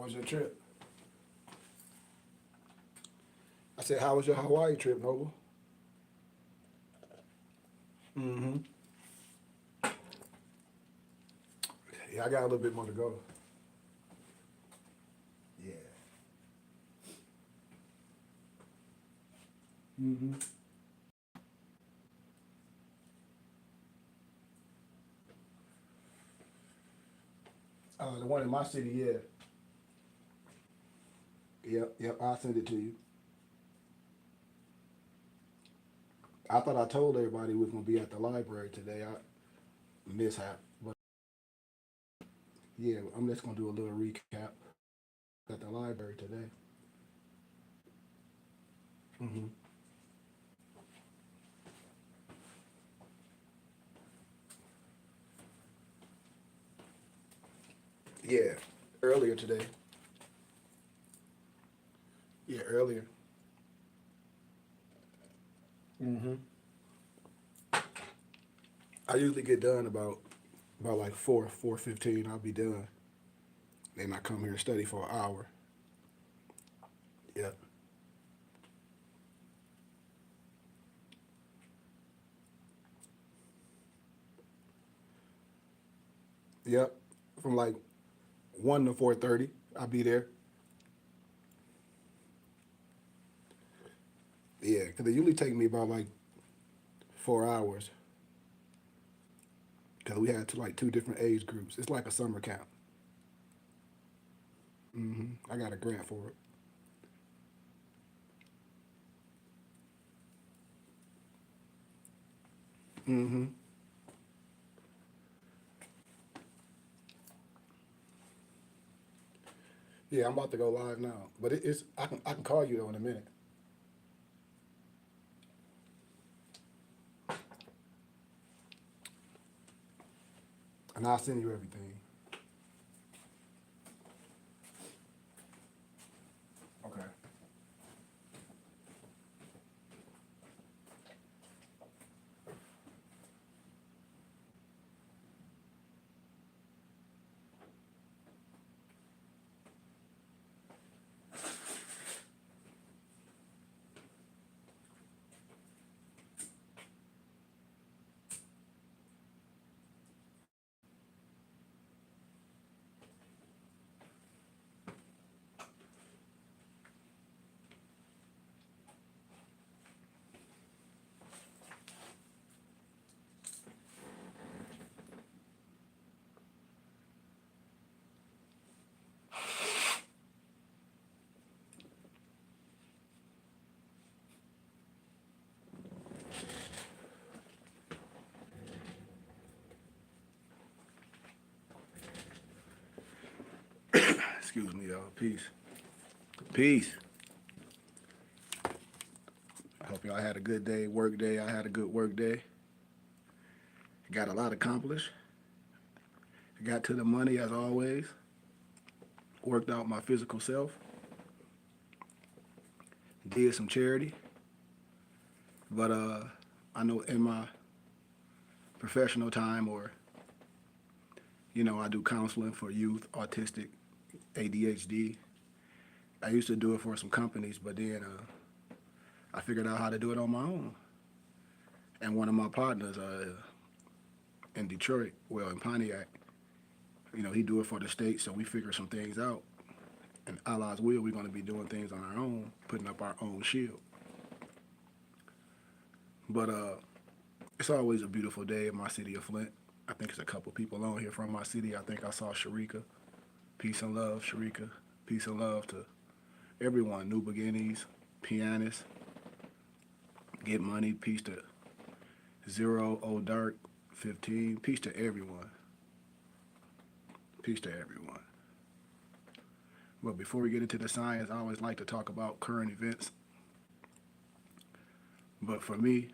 was your trip? I said, how was your Hawaii trip, Noble? Mm-hmm. Yeah, I got a little bit more to go. Yeah. Mm-hmm. The one in my city, yeah. Yep, I'll send it to you. I thought I told everybody we was gonna be at the library today. I mishap, but yeah, I'm just gonna do a little recap at the library today. Hmm. Yeah, earlier today. Yeah, earlier. Hmm. I usually get done about like 4:15. I'll be done. Then I come here and study for an hour. Yep. Yep. From like 1 to 4:30, I'll be there. Yeah, because it usually take me about like 4 hours. Because we had like two different age groups. It's like a summer camp. I got a grant for it. Hmm. Yeah, I'm about to go live now, but it's I can call you though in a minute, and I'll send you everything. Okay. Excuse me, y'all. Peace. Peace. I hope y'all had a good day, work day. I had a good work day. Got a lot accomplished. Got to the money as always. Worked out my physical self. Did some charity. But I know in my professional time, or I do counseling for youth, autistic, ADHD. I used to do it for some companies, but then I figured out how to do it on my own. And one of my partners in Detroit, well, in Pontiac, he do it for the state, so we figure some things out. And Allah's will, we're going to be doing things on our own, putting up our own shield. But it's always a beautiful day in my city of Flint. I think there's a couple people on here from my city. I think I saw Sharika. Peace and love, Sharika. Peace and love to everyone. New beginnings, pianists, get money. Peace to Zero, Old Dark, 15. Peace to everyone. Peace to everyone. But before we get into the science, I always like to talk about current events. But for me,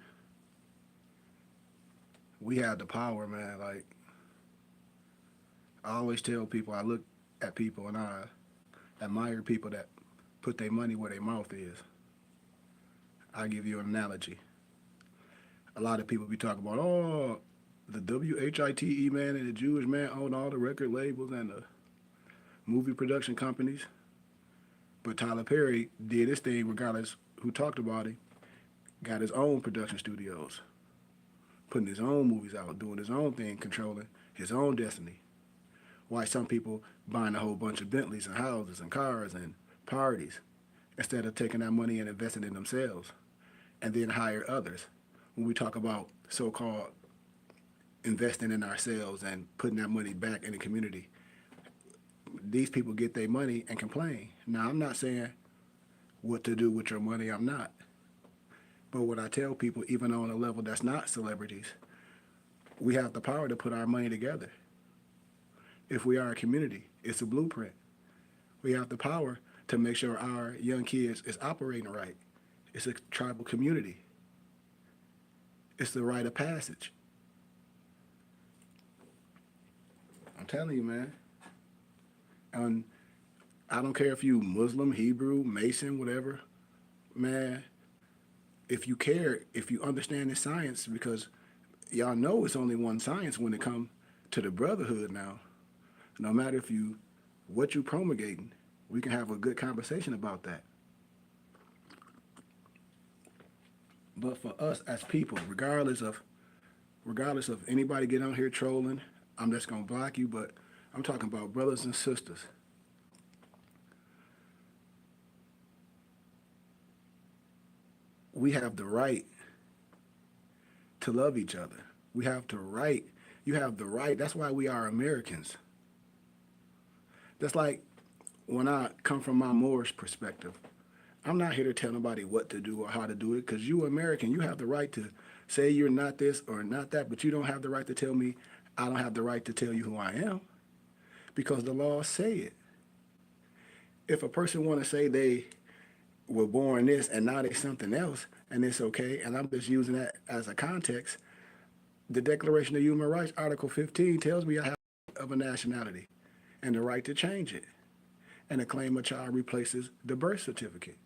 we have the power, man. Like, I always tell people, I look at people and I admire people that put their money where their mouth is. I give you an analogy. A lot of people be talking about, oh, the WHITE man and the Jewish man own all the record labels and the movie production companies. But Tyler Perry did his thing regardless who talked about it, got his own production studios, putting his own movies out, doing his own thing, controlling his own destiny. Why some people buying a whole bunch of Bentleys and houses and cars and parties instead of taking that money and investing in themselves and then hire others. When we talk about so-called investing in ourselves and putting that money back in the community, these people get their money and complain. Now, I'm not saying what to do with your money, I'm not. But what I tell people, even on a level that's not celebrities, we have the power to put our money together. If we are a community, it's a blueprint. We have the power to make sure our young kids is operating right. It's a tribal community. It's the rite of passage. I'm telling you, man. And I don't care if you Muslim, Hebrew, Mason, whatever, man, if you care, if you understand the science, because y'all know it's only one science when it comes to the brotherhood now. No matter if you, what you promulgating, we can have a good conversation about that. But for us as people, regardless of anybody getting out here trolling, I'm just gonna block you, but I'm talking about brothers and sisters. We have the right to love each other. We have the right. You have the right. That's why we are Americans. That's like when I come from my Moorish perspective. I'm not here to tell nobody what to do or how to do it, because you American, you have the right to say you're not this or not that, but you don't have the right to tell me I don't have the right to tell you who I am, because the laws say it. If a person want to say they were born this and now they're something else, and it's okay, and I'm just using that as a context, the Declaration of Human Rights, Article 15, tells me I have the right of a nationality and the right to change it. And a claim a child replaces the birth certificate.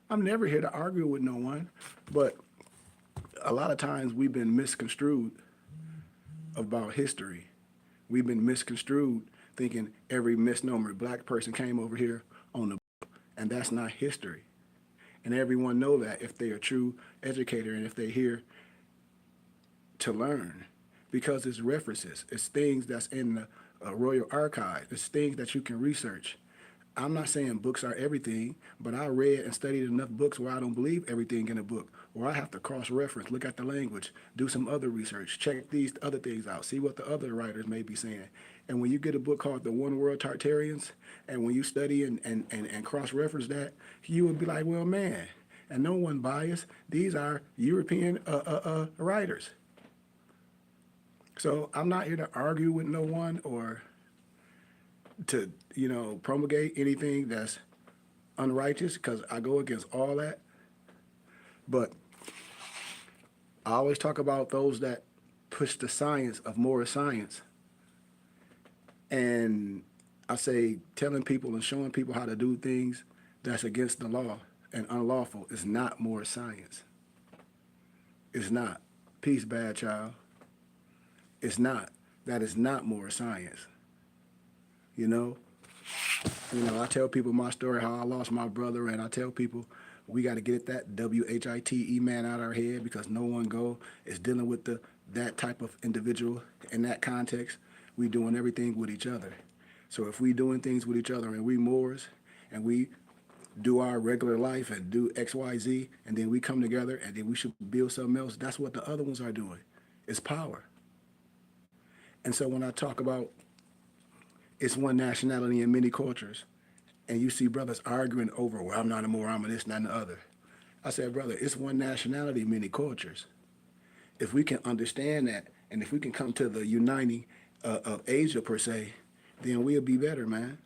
I'm never here to argue with no one, but a lot of times we've been misconstrued about history. We've been misconstrued thinking every misnomer black person came over here on the book, and that's not history. And everyone know that if they're a true educator and if they're here to learn, because it's references, it's things that's in the Royal Archive, it's things that you can research. I'm not saying books are everything, but I read and studied enough books where I don't believe everything in a book, where I have to cross-reference, look at the language, do some other research, check these other things out, see what the other writers may be saying. And when you get a book called The One World Tartarians, and when you study and cross-reference that, you would be like, well, man, and no one biased, these are European writers. So I'm not here to argue with no one or to, promulgate anything that's unrighteous, because I go against all that. But I always talk about those that push the science of moral science. And I say telling people and showing people how to do things that's against the law and unlawful is not moral science. It's not. Peace, bad child. It's not. That is not moral science. I tell people my story, how I lost my brother, and I tell people we got to get that WHITE man out of our head, because no one is dealing with that type of individual in that context. We doing everything with each other. So if we doing things with each other and we Moors and we do our regular life and do X, Y, Z, and then we come together and then we should build something else, that's what the other ones are doing. It's power. And so when I talk about it's one nationality in many cultures, and you see brothers arguing over, well, I'm not a Moor, I'm a this, not the other. I said, brother, it's one nationality, many cultures. If we can understand that, and if we can come to the uniting of Asia, per se, then we'll be better, man.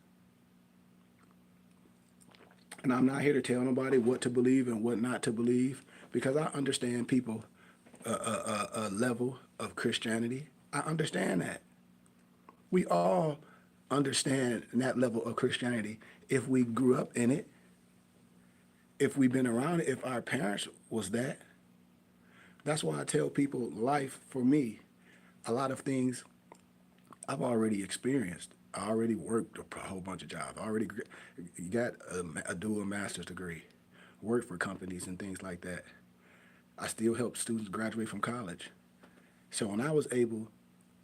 And I'm not here to tell nobody what to believe and what not to believe, because I understand people a level of Christianity. I understand that. We all understand that level of Christianity if we grew up in it, if we've been around it, if our parents was that. That's why I tell people life, for me, a lot of things I've already experienced. I already worked a whole bunch of jobs. I already got a dual master's degree, worked for companies and things like that. I still help students graduate from college. So when I was able,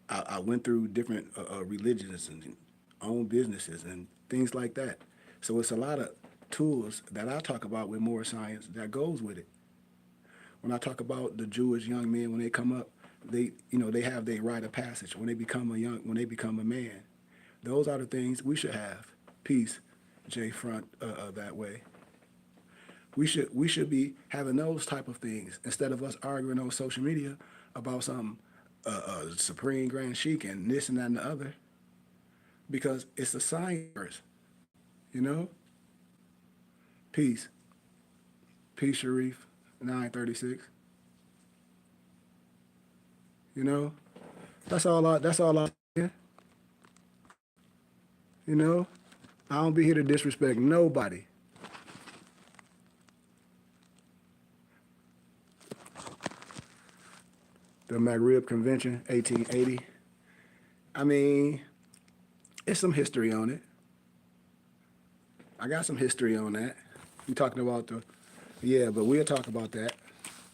I went through different religions and owned businesses and things like that. So it's a lot of tools that I talk about with more science that goes with it. When I talk about the Jewish young men when they come up, they have their rite of passage when they become a man. Those are the things we should have. Peace, J Front, that way. We should be having those type of things instead of us arguing on social media about some supreme grand sheik and this and that and the other, because it's a science, you know. Peace, peace, Sharif, 936. You know, that's all. That's all. You know, I don't be here to disrespect nobody. The Maghrib Convention, 1880. I mean, it's some history on it. I got some history on that. You talking about yeah, but we'll talk about that.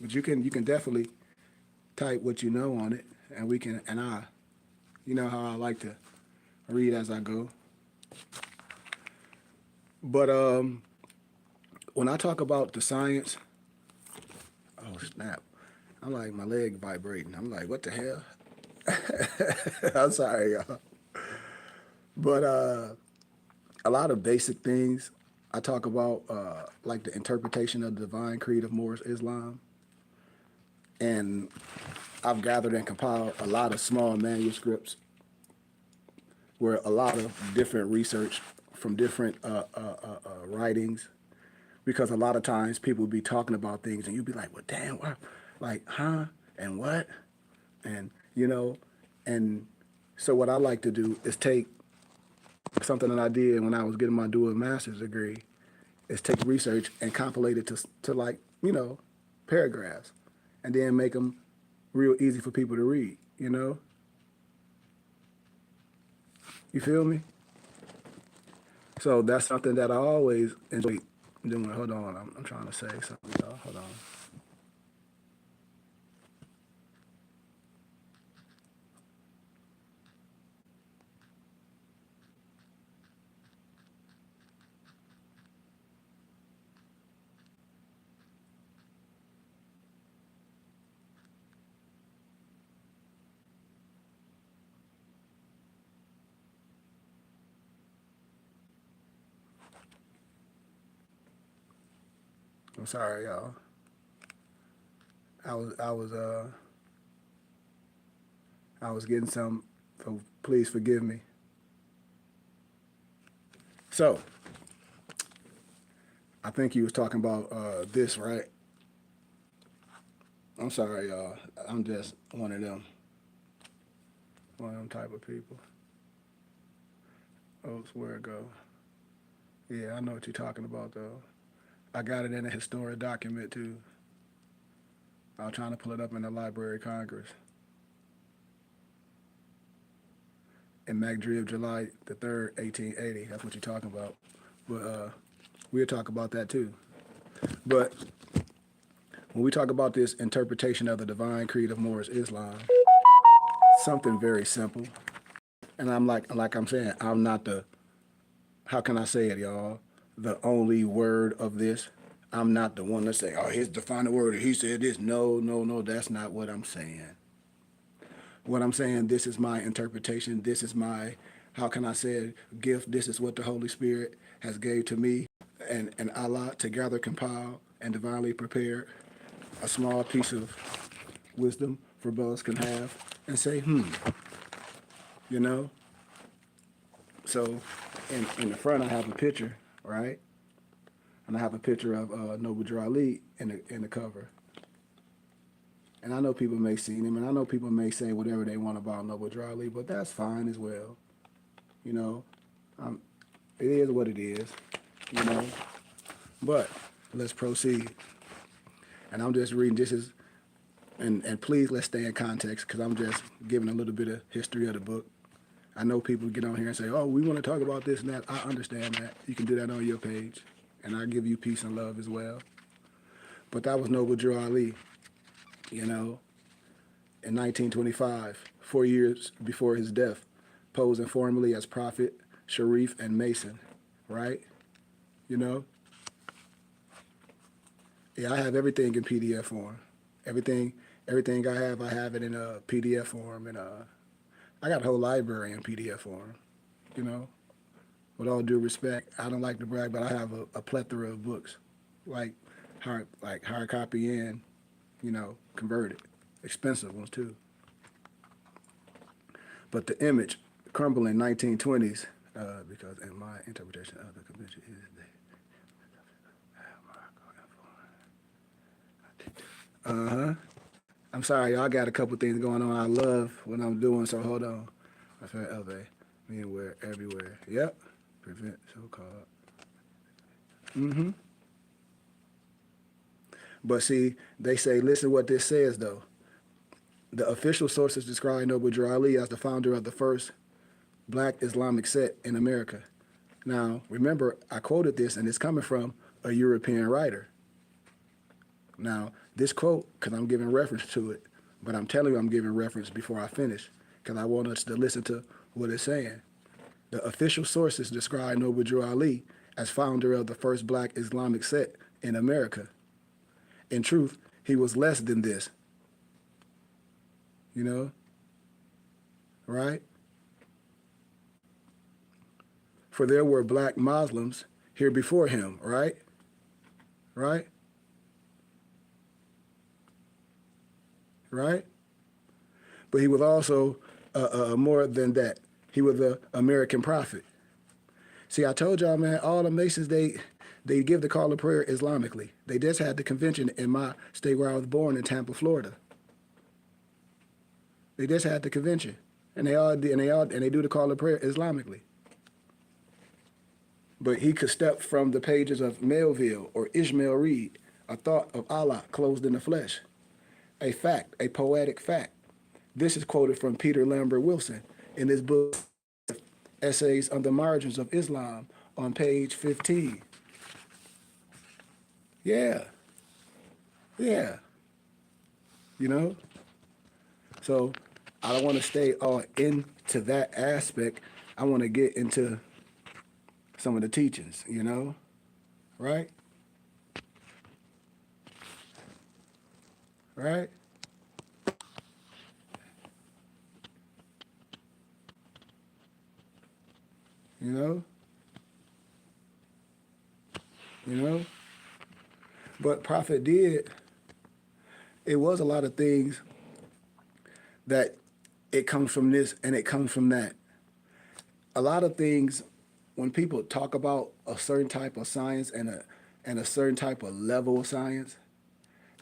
But you can definitely type what you know on it, and you know how I like to read as I go. But when I talk about the science, oh snap, I'm like my leg vibrating. I'm like, what the hell? I'm sorry, y'all. But a lot of basic things I talk about, like the interpretation of the divine creed of Moorish Islam, and I've gathered and compiled a lot of small manuscripts where a lot of different research from different writings, because a lot of times people be talking about things and you be like, well, damn, what? Like, huh? And what? And, and so what I like to do is take something that I did when I was getting my dual master's degree, is take research and compilate it to like, paragraphs, and then make them real easy for people to read, You feel me? So that's something that I always enjoy doing. Hold on, I'm trying to say something, y'all. Hold on. I'm sorry, y'all. I was getting some, so please forgive me. So, I think he was talking about this, right? I'm sorry, y'all. I'm just one of them type of people. Oh, where it go? Yeah, I know what you're talking about, though. I got it in a historic document, too. I was trying to pull it up in the Library of Congress. In Maghrib, July the 3rd, 1880. That's what you're talking about. But we'll talk about that, too. But when we talk about this interpretation of the divine creed of Moorish Islam, something very simple. And I'm like I'm saying, I'm not how can I say it, y'all? The only word of this. I'm not the one to say, oh, here's the final word, or he said this. No, no, no, that's not what I'm saying. What I'm saying, this is my interpretation. This is my, how can I say it, gift. This is what the Holy Spirit has gave to me and Allah together compile and divinely prepare a small piece of wisdom for brothers can have and say, you know? So in the front, I have a picture, right? And I have a picture of Noble Drew Ali in the cover. And I know people may see him, and I know people may say whatever they want about Noble Drew Ali, but that's fine as well. You know, it is what it is, you know. But let's proceed. And I'm just reading, and please let's stay in context, because I'm just giving a little bit of history of the book. I know people get on here and say, oh, we want to talk about this and that. I understand that. You can do that on your page. And I give you peace and love as well. But that was Noble Drew Ali, you know, in 1925, 4 years before his death, posing formally as prophet, sharif, and mason, right? You know? Yeah, I have everything in PDF form. Everything I have it in a PDF form. And I got a whole library in PDF form, you know? With all due respect, I don't like to brag, but I have a plethora of books, like hard copy and, you know, converted, expensive ones too. But the image, crumbling 1920s, because in my interpretation of the convention is the. I'm sorry, y'all got a couple things going on. I love what I'm doing, so hold on. I feel elevate, mean where everywhere. Yep. Prevent so-called. But see, they say, listen what this says, though. The official sources describe Noble Drew Ali as the founder of the first black Islamic sect in America. Now, remember, I quoted this, and it's coming from a European writer. Now, this quote, because I'm giving reference to it, but I'm telling you I'm giving reference before I finish, because I want us to listen to what it's saying. The official sources describe Noble Drew Ali as founder of the first black Islamic sect in America. In truth, he was less than this. You know? Right? For there were black Muslims here before him, right? Right? Right? But he was also more than that. He was an American prophet. See, I told y'all, man, all the Masons, they give the call of prayer Islamically. They just had the convention in my state where I was born in Tampa, Florida. They just had the convention, and they do the call of prayer Islamically. But he could step from the pages of Melville or Ishmael Reed, a thought of Allah clothed in the flesh. A fact, a poetic fact. This is quoted from Peter Lambert Wilson in his book, Essays on the Margins of Islam, on page 15. Yeah. Yeah. You know? So I don't want to stay all into that aspect. I want to get into some of the teachings, you know? Right? Right? You know? You know? But Prophet did, it was a lot of things that it comes from this and it comes from that. A lot of things, when people talk about a certain type of science and a certain type of level of science,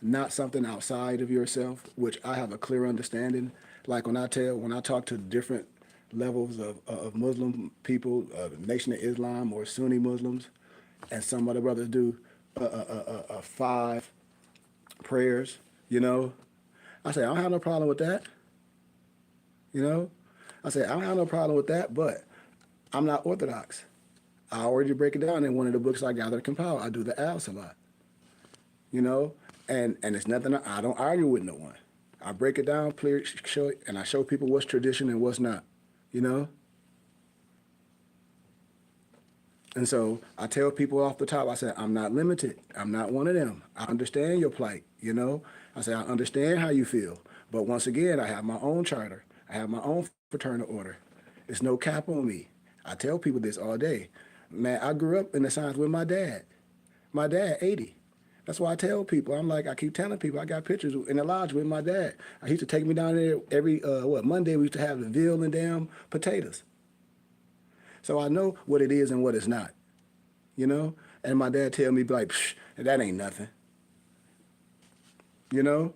not something outside of yourself, which I have a clear understanding. Like when I talk to different levels of Muslim people, Nation of Islam or Sunni Muslims, and some other brothers do 5 prayers, you know. I say, I don't have no problem with that. You know? I say, I don't have no problem with that, but I'm not Orthodox. I already break it down in one of the books I gathered and compiled. I do the Al-Salat. You know? And it's nothing, I don't argue with no one. I break it down, clear, and I show people what's tradition and what's not. You know? And so I tell people off the top, I say, I'm not limited. I'm not one of them. I understand your plight, you know? I say, I understand how you feel. But once again, I have my own charter. I have my own fraternal order. There's no cap on me. I tell people this all day. Man, I grew up in the science with my dad. My dad, 80. That's why I tell people, I'm like, I keep telling people, I got pictures in the lodge with my dad. He used to take me down there every, Monday we used to have the veal and damn potatoes. So I know what it is and what it's not, you know? And my dad tell me, like, that ain't nothing, you know?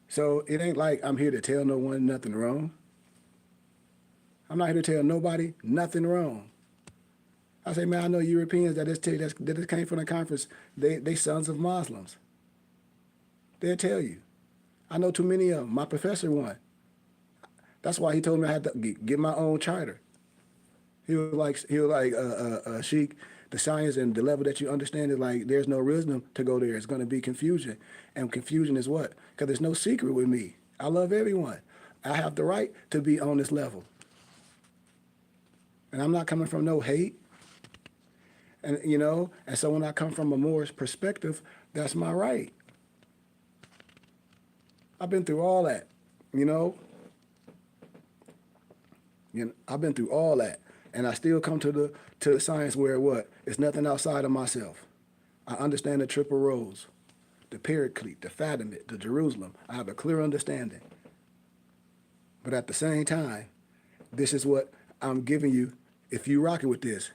So it ain't like I'm here to tell no one nothing wrong. I'm not here to tell nobody nothing wrong. I say, man, I know Europeans that this came from the conference, they sons of Muslims. They'll tell you. I know too many of them. My professor one. That's why he told me I had to get my own charter. Sheik, the science and the level that you understand is like, there's no wisdom to go there. It's going to be confusion. And confusion is what? Because there's no secret with me. I love everyone. I have the right to be on this level. And I'm not coming from no hate. And, and so when I come from a Moorish perspective, that's my right. I've been through all that, I've been through all that. And I still come to the science where what? It's nothing outside of myself. I understand the triple roles, the Paraclete, the Fatimid, the Jerusalem. I have a clear understanding. But at the same time, this is what I'm giving you if you rock it with this,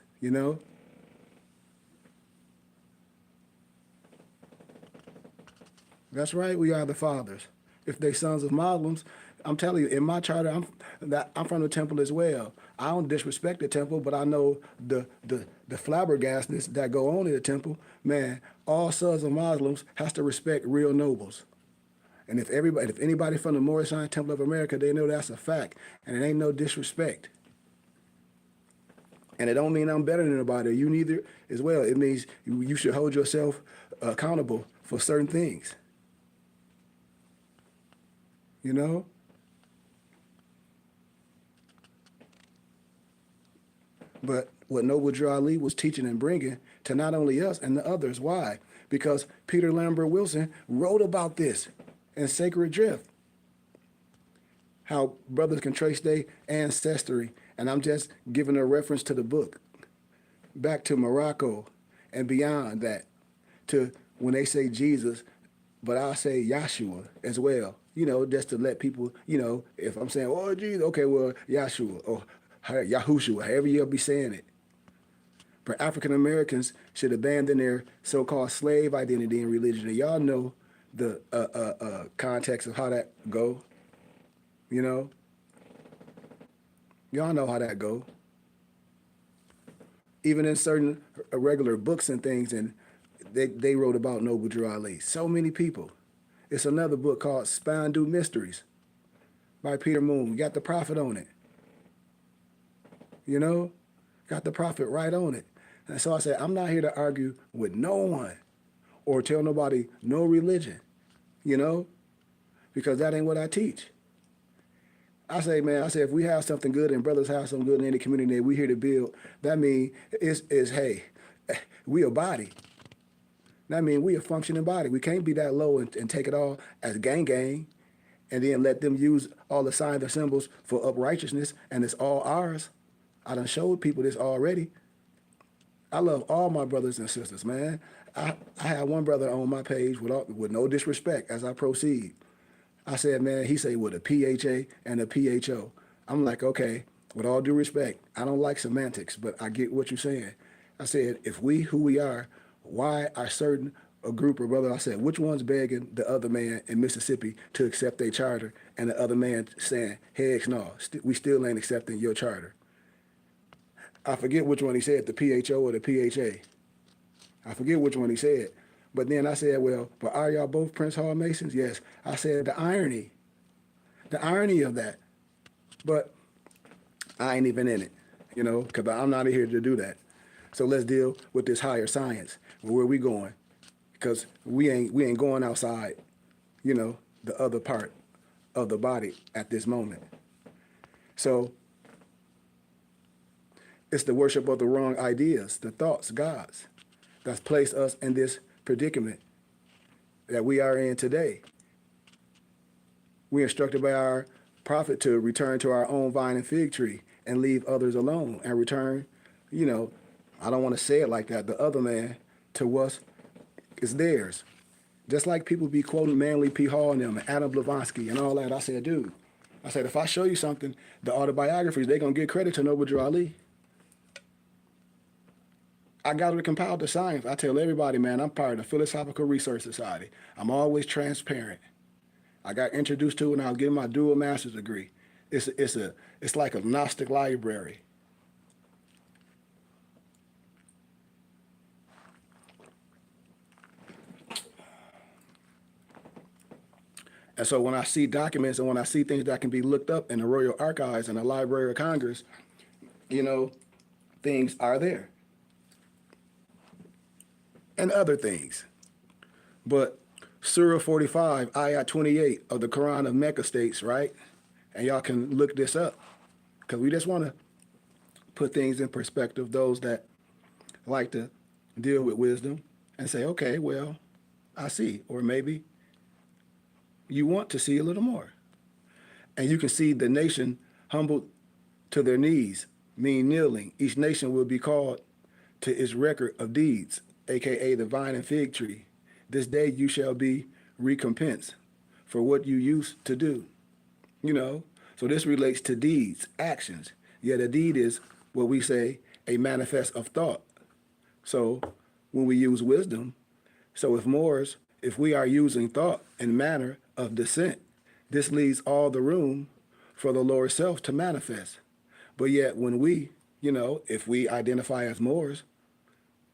That's right, we are the fathers. If they sons of Muslims, I'm telling you, in my charter, I'm from the temple as well. I don't disrespect the temple, but I know the flabbergastness that go on in the temple. Man, all sons of Muslims has to respect real nobles. And if anybody from the Moorish Zion Temple of America, they know that's a fact, and it ain't no disrespect. And it don't mean I'm better than anybody. You neither as well. It means you should hold yourself accountable for certain things. But what Noble Drew Ali was teaching and bringing to not only us and the others. Why? Because Peter Lambert Wilson wrote about this in Sacred Drift. How brothers can trace their ancestry. And I'm just giving a reference to the book. Back to Morocco and beyond that. To when they say Jesus, but I'll say Yahshua as well. Just to let people, if I'm saying, oh, Jesus, okay, well, Yahshua or Yahushua, however you'll be saying it. But African Americans should abandon their so-called slave identity and religion. And y'all know the context of how that go. Y'all know how that go. Even in certain regular books and things, and they wrote about Noble Drew Ali. So many people. It's another book called Spandu Mysteries by Peter Moon. Got the prophet on it. Got the prophet right on it. And so I said, I'm not here to argue with no one or tell nobody no religion, because that ain't what I teach. I say, if we have something good and brothers have something good in any community that we here to build, that means hey, we a body. That means we a functioning body. We can't be that low and take it all as gang and then let them use all the signs and symbols for uprightness and it's all ours. I done showed people this already. I love all my brothers and sisters, man. I have one brother on my page with no disrespect as I proceed. I said, man, he said with a PHA and a PHO. I'm like, okay, with all due respect, I don't like semantics, but I get what you're saying. I said, if we who we are, why are certain a group of brothers, I said, which one's begging the other man in Mississippi to accept their charter and the other man saying, heck no, we still ain't accepting your charter. I forget which one he said, the PHO or the PHA. I forget which one he said. But then I said, well, but are y'all both Prince Hall Masons? Yes. I said the irony of that. But I ain't even in it, because I'm not here to do that. So let's deal with this higher science. Where we going? Because we ain't going outside, the other part of the body at this moment. So it's the worship of the wrong ideas, the thoughts, gods, that's placed us in this predicament that we are in today. We're instructed by our prophet to return to our own vine and fig tree and leave others alone and return, I don't want to say it like that, the other man to what's is theirs. Just like people be quoting Manly P. Hall and them and Adam Blavatsky and all that. I said, dude, if I show you something, the autobiographies, they're going to give credit to Noble Drew Ali. I got to compile the science. I tell everybody, man, I'm part of the Philosophical Research Society. I'm always transparent. I got introduced to it and I was getting my dual master's degree. It's like a Gnostic library. And so when I see documents and when I see things that can be looked up in the Royal Archives and the Library of Congress, you know, things are there. And other things. But Surah 45, Ayat 28 of the Quran of Mecca states, right? And y'all can look this up because we just want to put things in perspective, those that like to deal with wisdom and say, okay, well, I see. Or maybe you want to see a little more. And you can see the nation humbled to their knees, mean kneeling. Each nation will be called to its record of deeds, aka the vine and fig tree. This day you shall be recompensed for what you used to do. You know, so this relates to deeds, actions. Yet a deed is what we say a manifest of thought. So when we use wisdom, so if we are using thought and manner of descent, this leaves all the room for the Lord self to manifest. But yet when we, if we identify as Moors,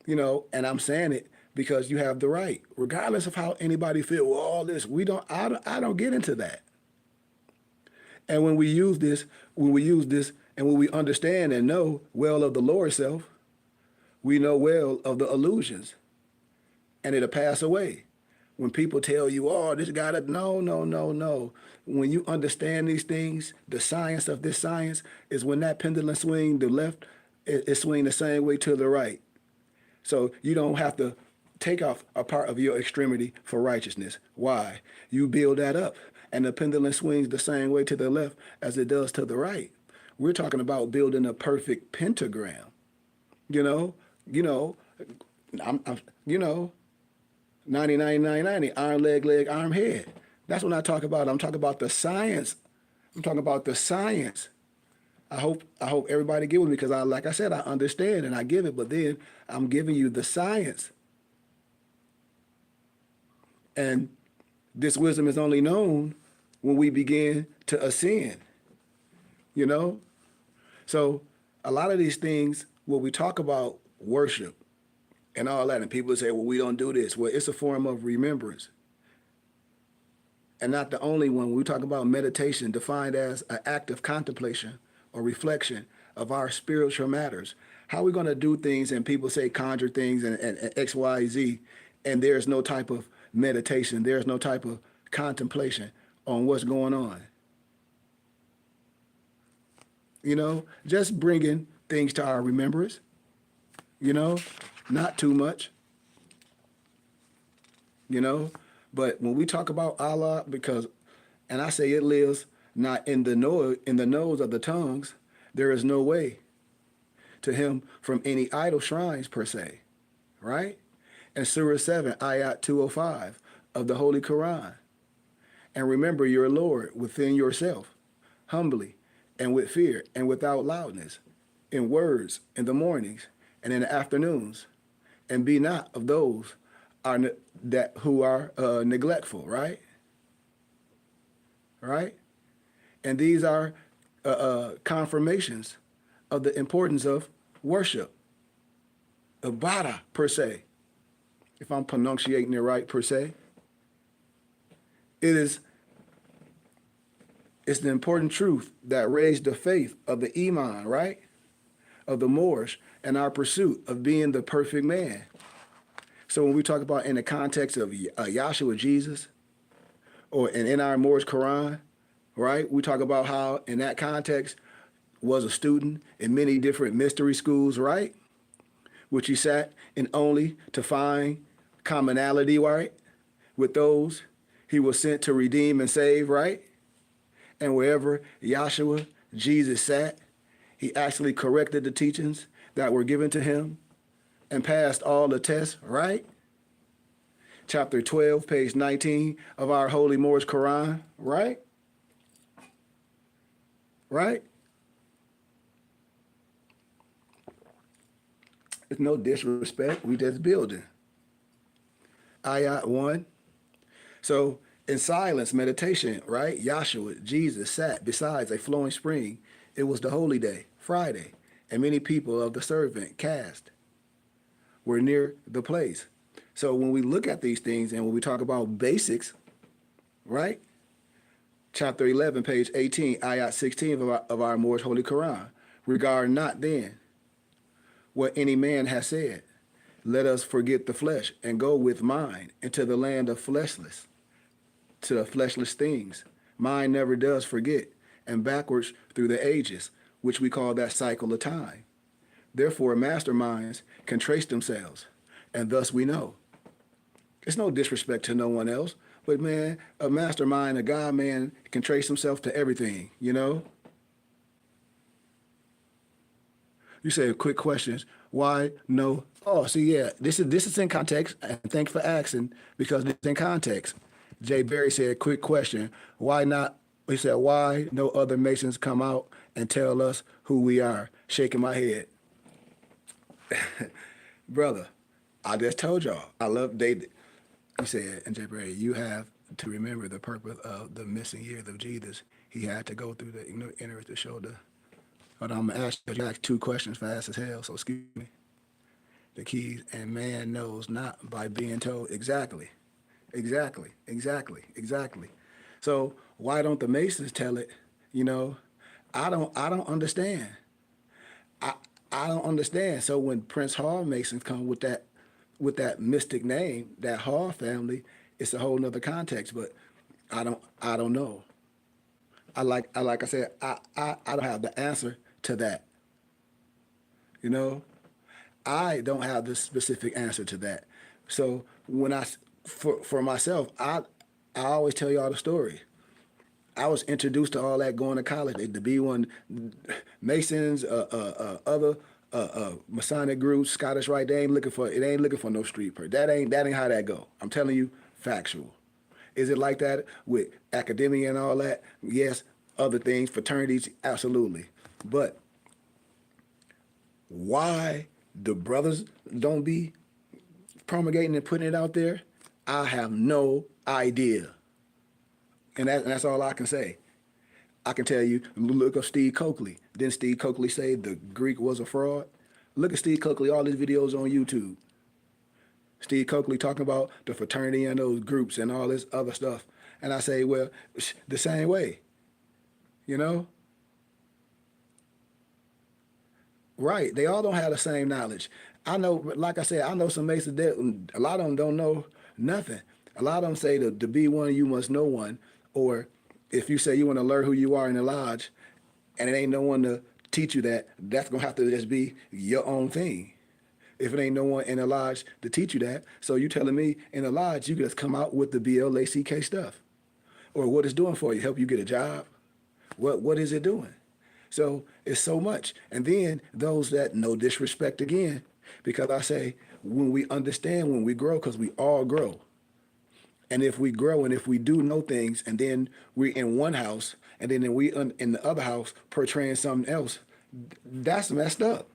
and I'm saying it because you have the right, regardless of how anybody feel, well, all this, I don't get into that. And when we use this, and when we understand and know well of the Lord self, we know well of the illusions, and it'll pass away. When people tell you, oh, this gotta, no. When you understand these things, the science of this science is when that pendulum swing the left, it swing the same way to the right. So you don't have to take off a part of your extremity for righteousness. Why? You build that up, and the pendulum swings the same way to the left as it does to the right. We're talking about building a perfect pentagram. I'm 90, 90, 90, 90, arm, leg, arm, head. That's what I talk about. I'm talking about the science. I'm talking about the science. I hope everybody get with me because like I said, I understand and I give it, but then I'm giving you the science. And this wisdom is only known when we begin to ascend, So a lot of these things, when we talk about worship and all that, and people say, well, we don't do this. Well, it's a form of remembrance. And not the only one. When we talk about meditation, defined as an act of contemplation or reflection of our spiritual matters. How are we going to do things and people say conjure things and X, Y, Z, and there's no type of meditation, there's no type of contemplation on what's going on. Just bringing things to our remembrance, not too much, but when we talk about Allah, and I say it lives not in the nose of the tongues, there is no way to him from any idol shrines per se, right? And Surah 7, Ayat 205 of the Holy Quran. And remember your Lord within yourself, humbly and with fear and without loudness, in words in the mornings and in the afternoons, and be not of those who are neglectful, right? Right? And these are confirmations of the importance of worship, ibadah per se, if I'm pronunciating it right per se. It's the important truth that raised the faith of the Iman, right? Of the Moorish and our pursuit of being the perfect man. So when we talk about in the context of Yahshua, Jesus, or in our Moorish Quran, right? We talk about how in that context was a student in many different mystery schools, right? Which he sat in only to find commonality, right? With those he was sent to redeem and save, right? And wherever Yahshua, Jesus sat, he actually corrected the teachings that were given to him and passed all the tests, right? Chapter 12, page 19 of our Holy Moorish Quran, right? Right? It's no disrespect. We just building. Ayat 1. So in silence, meditation, right? Yahshua, Jesus, sat beside a flowing spring. It was the holy day, Friday, and many people of the servant caste were near the place. So when we look at these things and when we talk about basics, right? chapter 11, page 18, ayat 16 of our most holy Quran. Regard not then what any man has said. Let us forget the flesh and go with mind into the land of fleshless, to the fleshless things. Mind never does forget, and backwards through the ages, which we call that cycle of time. Therefore, masterminds can trace themselves, and thus we know. It's no disrespect to no one else, but man, a mastermind, a God man, can trace himself to everything, you know? You say quick questions. Why no? Oh, see, yeah, this is in context, and thanks for asking, because it's in context. Jay Berry said, quick question. Why not? He said, why no other Masons come out and tell us who we are? Shaking my head. Brother, I just told y'all, I love David. He said, and Jay Berry, you have to remember the purpose of the missing years of Jesus. He had to go through the inner to show the. But I'm gonna ask you ask two questions fast as hell, so excuse me. The keys, and man knows not by being told. Exactly. So why don't the Masons tell it? You know, I don't understand. I don't understand. So when Prince Hall Masons come with that mystic name, that Hall family, it's a whole nother context. But I don't know. Like I said, I don't have the answer to that. You know, I don't have the specific answer to that. So when for myself, I always tell y'all the story. I was introduced to all that going to college. The B1 Masons, other Masonic groups, Scottish Rite. They ain't looking for no street person. That ain't how that go. I'm telling you, factual. Is it like that with academia and all that? Yes. Other things, fraternities, absolutely. But why the brothers don't be promulgating and putting it out there, I have no idea. And that's all I can say. I can tell you, look up Steve Coakley. Didn't Steve Coakley say the Greek was a fraud? Look at Steve Coakley, all his videos on YouTube. Steve Coakley talking about the fraternity and those groups and all this other stuff. And I say, well, the same way, you know? Right, they all don't have the same knowledge. I know, like I said, I know some Masons that a lot of them don't know nothing. A lot of them say to be one, you must know one. Or if you say you want to learn who you are in the lodge and it ain't no one to teach you that, that's going to have to just be your own thing. If it ain't no one in the lodge to teach you that, so you telling me in the lodge you can just come out with the BLACK stuff. Or what it's doing for you, help you get a job? What is it doing? So it's so much. And then those that, no disrespect again, because I say when we understand, when we grow, because we all grow. And if we grow and if we do know things and then we're in one house and then we in the other house portraying something else, that's messed up.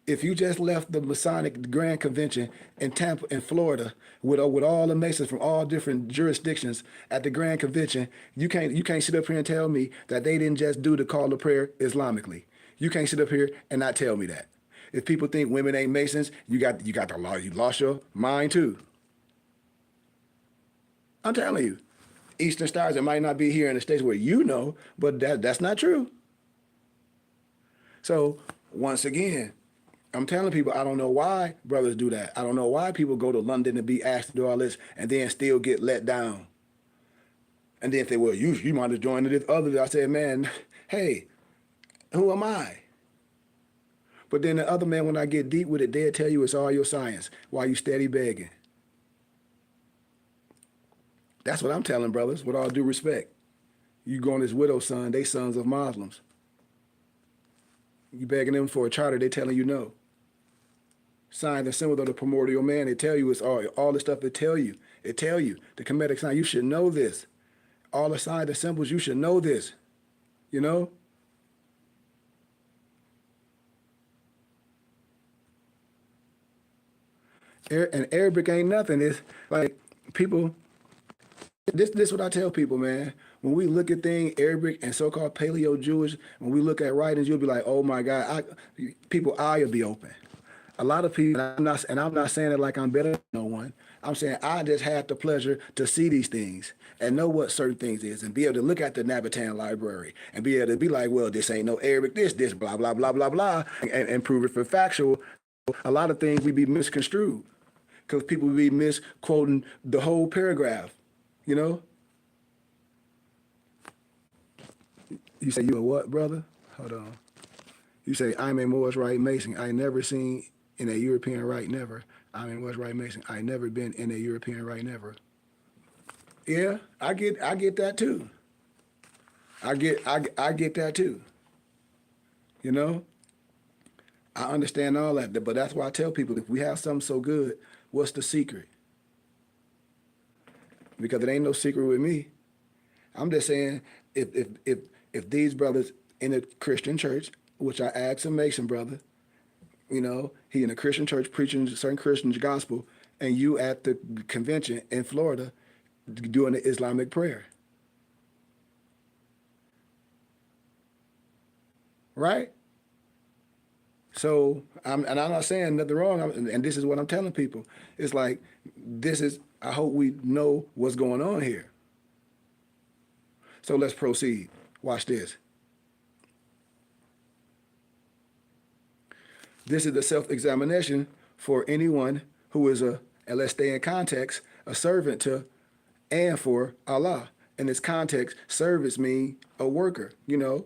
If you just left the Masonic Grand Convention in Tampa, in Florida, with all the Masons from all different jurisdictions at the Grand Convention, you can't sit up here and tell me that they didn't just do the call to prayer Islamically. You can't sit up here and not tell me that. If people think women ain't Masons, you got the law. You lost your mind too. I'm telling you, Eastern Stars, it might not be here in the States where you know, but that's not true. So once again, I'm telling people, I don't know why brothers do that. I don't know why people go to London and be asked to do all this and then still get let down. And then say, well, you might have joined this other. I said, man, hey, who am I? But then the other man, when I get deep with it, they'll tell you it's all your science while you steady begging. That's what I'm telling brothers, with all due respect. You go on this widow's son, they sons of Muslims. You begging them for a charter, they telling you no. Signs and symbols of the primordial man, they tell you it's all the stuff they tell you. It tell you, the Kemetic sign, you should know this. All the signs and symbols, you should know this. You know? And Arabic ain't nothing. It's like people... This is what I tell people, man. When we look at things, Arabic and so-called Paleo-Jewish, when we look at writings, you'll be like, oh my God, people's eye will be open. A lot of people, and I'm not saying it like I'm better than no one. I'm saying I just had the pleasure to see these things and know what certain things is and be able to look at the Nabatan library and be able to be like, well, this ain't no Arabic, this, blah, blah, blah, blah, blah, and prove it for factual. A lot of things we be misconstrued because people be misquoting the whole paragraph, you know? You say, you a what, brother? Hold on. You say, I'm a Moorish Rite Mason. I never seen in a European rite, never. I'm a Moorish Rite Mason. I never been in a European rite, never. Yeah, I get that too. I get that too. You know? I understand all that, but that's why I tell people, if we have something so good, what's the secret? Because it ain't no secret with me. I'm just saying, if these brothers in a Christian church, which I asked a Mason brother, you know, he in a Christian church preaching certain Christian gospel, and you at the convention in Florida doing the Islamic prayer. Right? So, I'm not saying nothing wrong, and this is what I'm telling people. It's like, I hope we know what's going on here. So let's proceed. Watch this. This is the self-examination for anyone who is and let's stay in context, a servant to and for Allah. In this context, service means a worker, you know,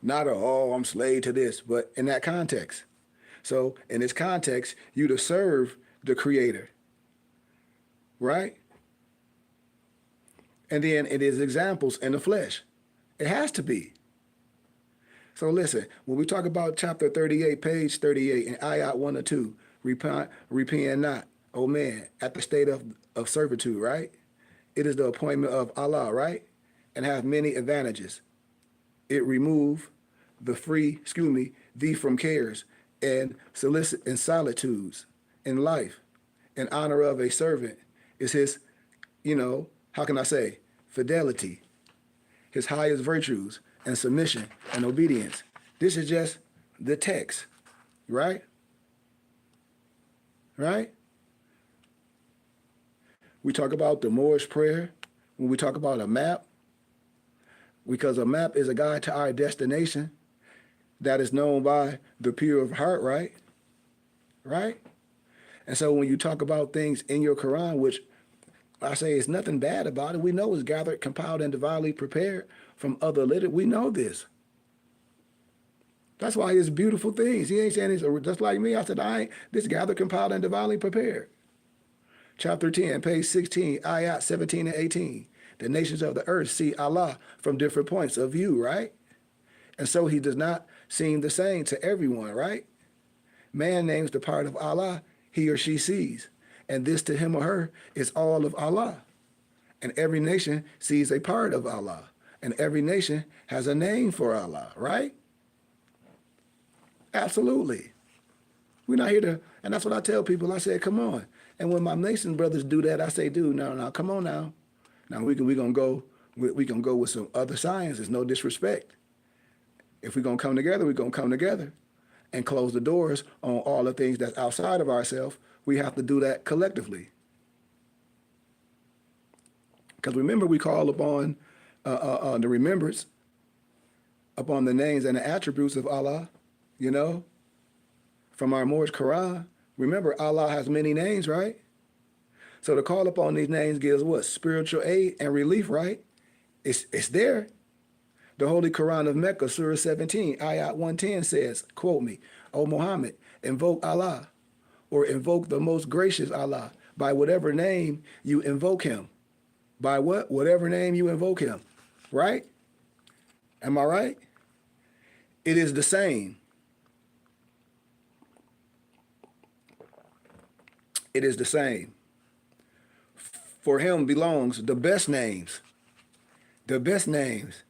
not I'm slave to this, but in that context. So in this context, you to serve the Creator, right? And then it is examples in the flesh. It has to be. So listen, when we talk about chapter 38, page 38, in ayat 1 or 2, repent not, O man, at the state of servitude, right? It is the appointment of Allah, right? And have many advantages. It remove thee from cares and solicit in solitudes in life. In honor of a servant is his, how can I say, fidelity, his highest virtues and submission and obedience. This is just the text, right? Right? We talk about the Moorish prayer when we talk about a map, because a map is a guide to our destination that is known by the pure of heart, right? Right? And so when you talk about things in your Quran, which I say is nothing bad about it, we know it's gathered, compiled, and divinely prepared from other literature. We know this. That's why it's beautiful things. He ain't saying it's just like me. I said, this gathered, compiled, and divinely prepared. Chapter 10, page 16, ayat 17 and 18. The nations of the earth see Allah from different points of view, right? And so he does not seem the same to everyone, right? Man names the part of Allah he or she sees, and this to him or her is all of Allah. And every nation sees a part of Allah, and every nation has a name for Allah, right? Absolutely. We're not here to, and that's what I tell people. I said, come on. And when my Mason brothers do that, I say, dude, no, come on now. Now we can go with some other sciences, no disrespect. If we're gonna come together, we're gonna come together and close the doors on all the things that's outside of ourselves. We have to do that collectively. Because remember, we call upon the remembrance upon the names and the attributes of Allah, from our Moorish Quran. Remember, Allah has many names, right? So to call upon these names gives what? Spiritual aid and relief, right? It's there. The Holy Quran of Mecca, Surah 17, Ayat 110 says, quote me, O Muhammad, invoke Allah, or invoke the most gracious Allah, by whatever name you invoke him. By what? Whatever name you invoke him, right? Am I right? It is the same. It is the same. For him belongs the best names. The best names.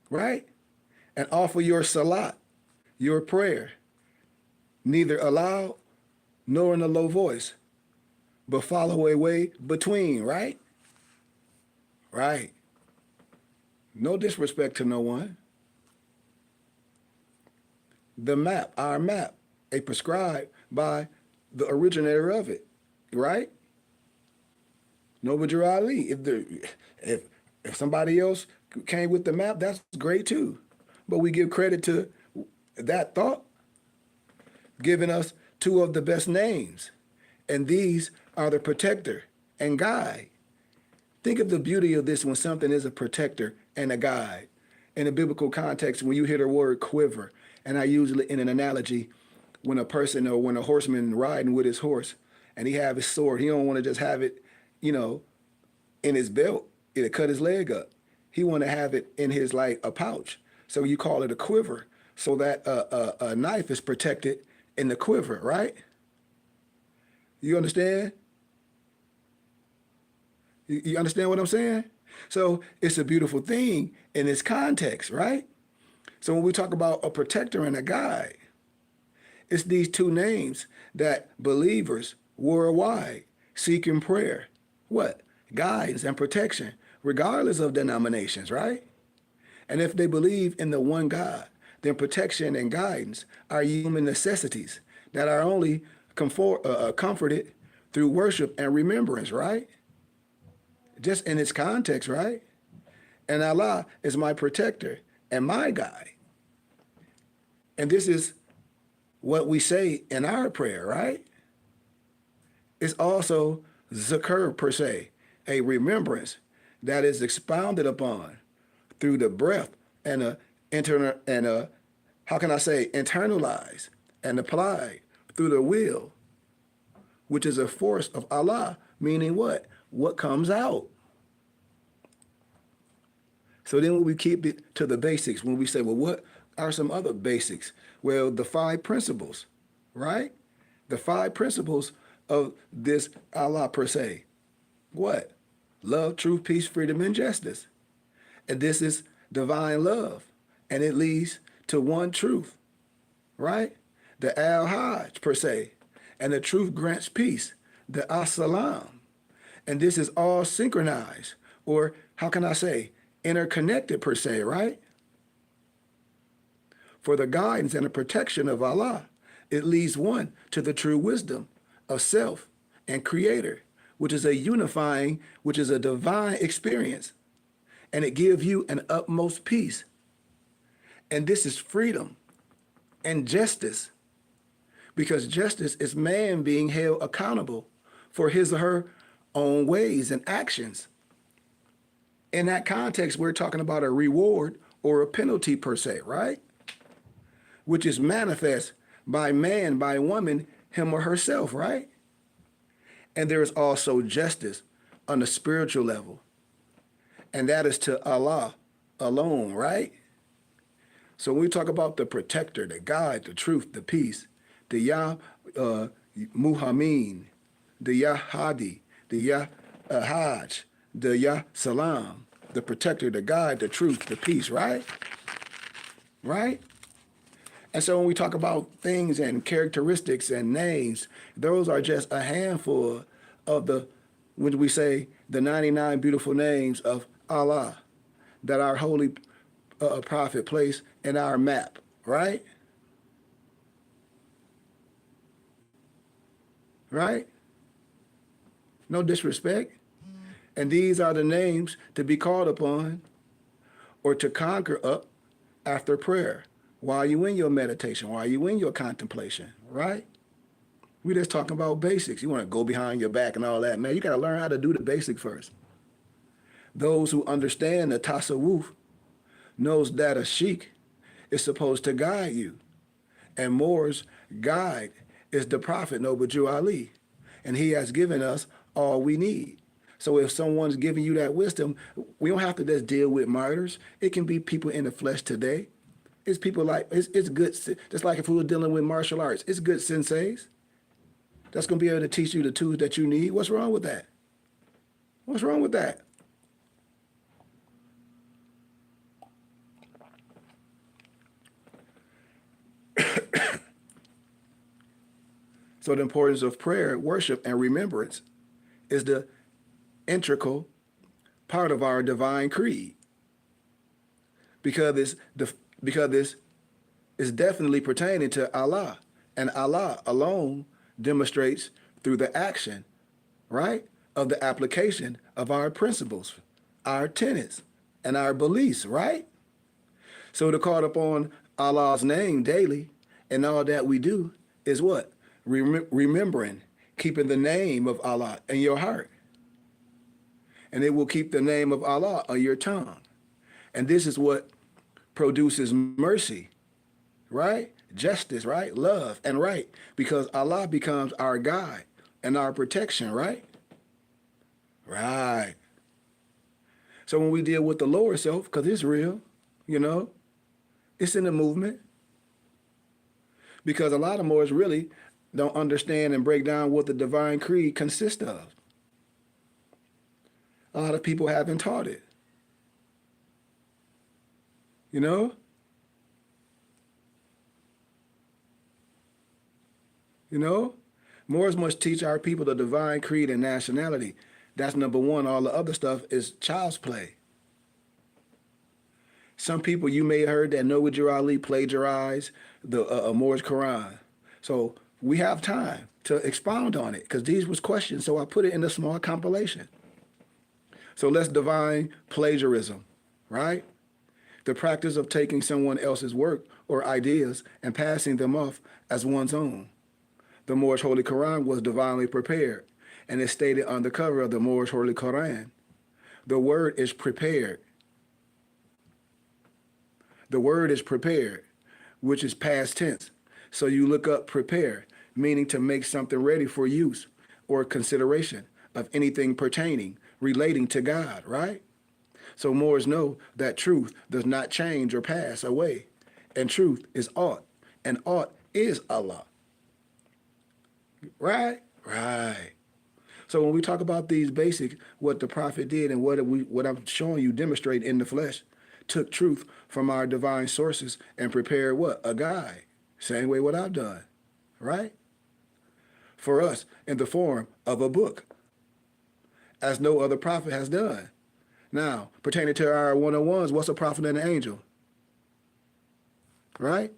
Right? And offer your salat, your prayer, neither aloud nor in a low voice, but follow a way between, right? Right. No disrespect to no one. The map, our map, a prescribed by the originator of it, right? Noble Ali. If if somebody else came with the map, that's great too. But we give credit to that thought, giving us two of the best names. And these are the protector and guide. Think of the beauty of this when something is a protector and a guide. In a biblical context, when you hear the word quiver, and I use it in an analogy, when a person or when a horseman riding with his horse and he have his sword, he don't want to just have it, you know, in his belt. It'll cut his leg up. He want to have it in his like a pouch. So you call it a quiver, so that a knife is protected in the quiver, right? You understand? You understand what I'm saying? So it's a beautiful thing in this context, right? So when we talk about a protector and a guide, it's these two names that believers worldwide seek in prayer. What? Guidance and protection, regardless of denominations, right? And if they believe in the one God, then protection and guidance are human necessities that are only comforted through worship and remembrance, right? Just in its context, right? And Allah is my protector and my guide. And this is what we say in our prayer, right? It's also zikr per se, a remembrance that is expounded upon through the breath and how can I say, internalized and applied through the will, which is a force of Allah, meaning what? What comes out. So then when we keep it to the basics, when we say, well, what are some other basics? Well, the 5 principles, right? The 5 principles of this Allah per se. What? Love, truth, peace, freedom, and justice. And this is divine love. And it leads to one truth, right? The Al-Hajj per se. And the truth grants peace, the As-Salam. And this is all synchronized, or how can I say, interconnected per se, right? For the guidance and the protection of Allah, it leads one to the true wisdom of self and creator, which is a unifying, which is a divine experience. And it gives you an utmost peace. And this is freedom and justice, because justice is man being held accountable for his or her own ways and actions. In that context, we're talking about a reward or a penalty per se, right? Which is manifest by man, by woman, him or herself, right? And there is also justice on the spiritual level. And that is to Allah alone, right? So when we talk about the protector, the guide, the truth, the peace, the Yah Muhammin, the Yah Hadi, the Yah Hajj, the Yah Salam, the protector, the guide, the truth, the peace, right? Right? And so when we talk about things and characteristics and names, those are just a handful of the, when we say the 99 beautiful names of Allah that our holy prophet placed in our map, right? Right? No disrespect. And these are the names to be called upon or to conquer up after prayer, while you in your meditation, while you in your contemplation, right? We just talking about basics. You want to go behind your back and all that, man. You got to learn how to do the basic first. Those who understand the tasawwuf knows that a sheikh is supposed to guide you. And Moore's guide is the Prophet Noble Ali. And he has given us all we need. So if someone's giving you that wisdom, we don't have to just deal with martyrs. It can be people in the flesh today. It's people like, it's good, just like if we were dealing with martial arts, it's good senseis that's going to be able to teach you the tools that you need. What's wrong with that? What's wrong with that? So the importance of prayer, worship, and remembrance is the integral part of our divine creed, because this is definitely pertaining to Allah And Allah alone demonstrates through the action, right, of the application of our principles, our tenets, and our beliefs, right? So to call upon Allah's name daily and all that we do is what? Remembering, keeping the name of Allah in your heart. And it will keep the name of Allah on your tongue. And this is what produces mercy, right? Justice, right? Love and right. Because Allah becomes our guide and our protection, right? Right. So when we deal with the lower self, because it's real, you know, it's in the movement. Because a lot of Moors really don't understand and break down what the divine creed consists of. A lot of people haven't taught it. You know? You know? Moors must teach our people the divine creed and nationality. That's number one. All the other stuff is child's play. Some people you may have heard that Nowajer Ali plagiarized the Moorish Quran. So we have time to expound on it because these was questions. So I put it in a small compilation. So let's define plagiarism, right? The practice of taking someone else's work or ideas and passing them off as one's own. The Moorish Holy Quran was divinely prepared, and is stated on the cover of the Moorish Holy Quran. The word is prepared. The word is prepared, which is past tense. So you look up prepare, meaning to make something ready for use or consideration of anything pertaining, relating to God, right? So Moors know that truth does not change or pass away, and truth is aught, and aught is Allah. Right? Right. So when we talk about these basics, what the prophet did and what I'm showing you demonstrate in the flesh, took truth from our divine sources and prepared what? A guide. Same way what I've done, right? For us in the form of a book, as no other prophet has done. Now, pertaining to our one-on-ones, what's a prophet and an angel? Right?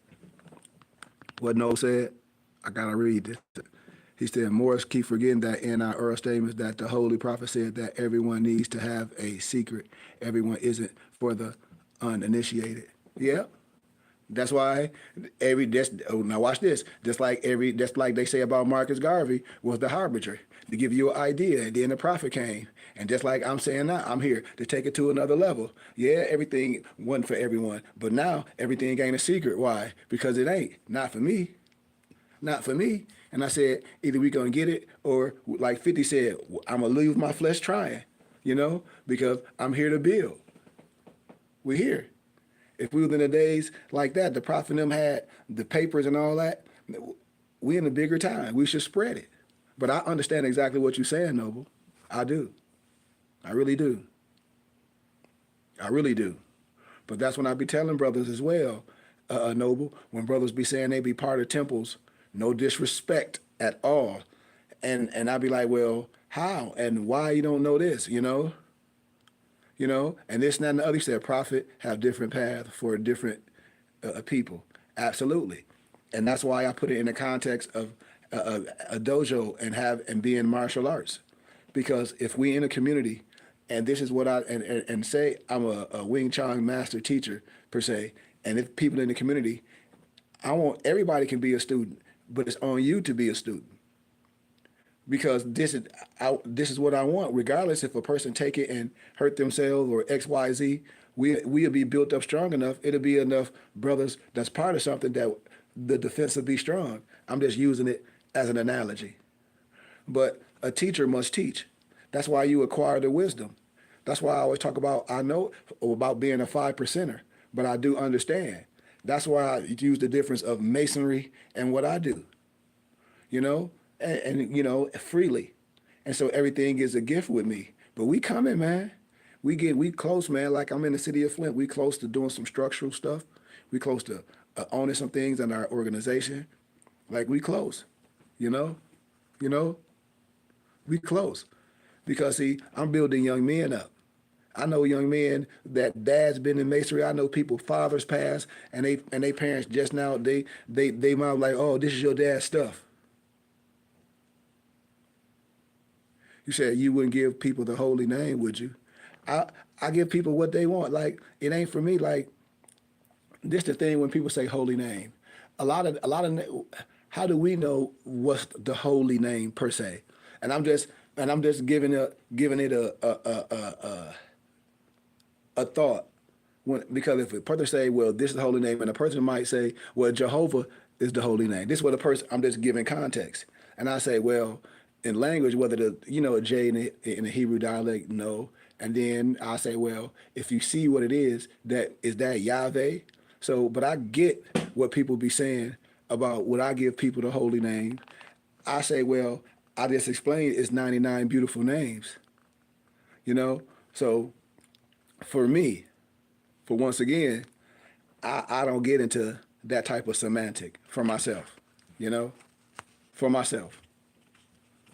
What Noah said, I gotta read this. He said, Morris keep forgetting that in our oral statements that the Holy Prophet said that everyone needs to have a secret. Everyone isn't for the uninitiated. Yeah. That's why now watch this. Just like they say about Marcus Garvey was the harbinger to give you an idea, and then the prophet came. And just like I'm saying now, I'm here to take it to another level. Yeah, everything wasn't for everyone, but now everything ain't a secret. Why? Because it ain't. Not for me. Not for me. And I said, either we gonna get it, or like 50 said, I'm gonna leave my flesh trying, because I'm here to build. We're here. If we was in the days like that, the prophet and them had the papers and all that, we in a bigger time. We should spread it. But I understand exactly what you're saying, Noble. I do. I really do. I really do. But that's when I be telling brothers as well, Noble, when brothers be saying they be part of temples, no disrespect at all. And I be like, well, how and why you don't know this, and this and that and the other. He said, prophet have different paths for different people. Absolutely. And that's why I put it in the context of a dojo and being martial arts. Because if we in a community, and this is what and say I'm a Wing Chun master teacher per se, and if people in the community, everybody can be a student, but it's on you to be a student. Because this is what I want, regardless if a person take it and hurt themselves or XYZ, we'll be built up strong enough. It'll be enough brothers that's part of something that the defense will be strong. I'm just using it as an analogy. But a teacher must teach. That's why you acquire the wisdom. That's why I always talk about, I know about being a 5%er, but I do understand. That's why I use the difference of masonry and what I do, and freely. And so everything is a gift with me. But we coming, man. We close, man. Like I'm in the city of Flint. We close to doing some structural stuff. We close to owning some things in our organization. Like we close, we close. Because see, I'm building young men up. I know young men that dad's been in masonry. I know people fathers passed and they parents just now they might like, oh, this is your dad's stuff. You said you wouldn't give people the holy name, would you? I I give people what they want. Like it ain't for me. Like this the thing when people say holy name. A lot of how do we know what's the holy name per se? And I'm just giving it a thought because if a person say, well, this is the holy name, and a person might say, well, Jehovah is the holy name. This is what a person. I'm just giving context, and I say, well, in language, whether the a J in the Hebrew dialect, no, and then I say, well, if you see what it is that Yahweh. So, but I get what people be saying about when I give people the holy name. I say, well, I just explained it's 99 beautiful names, you know. So for me, for once again, I don't get into that type of semantic for myself, you know, for myself.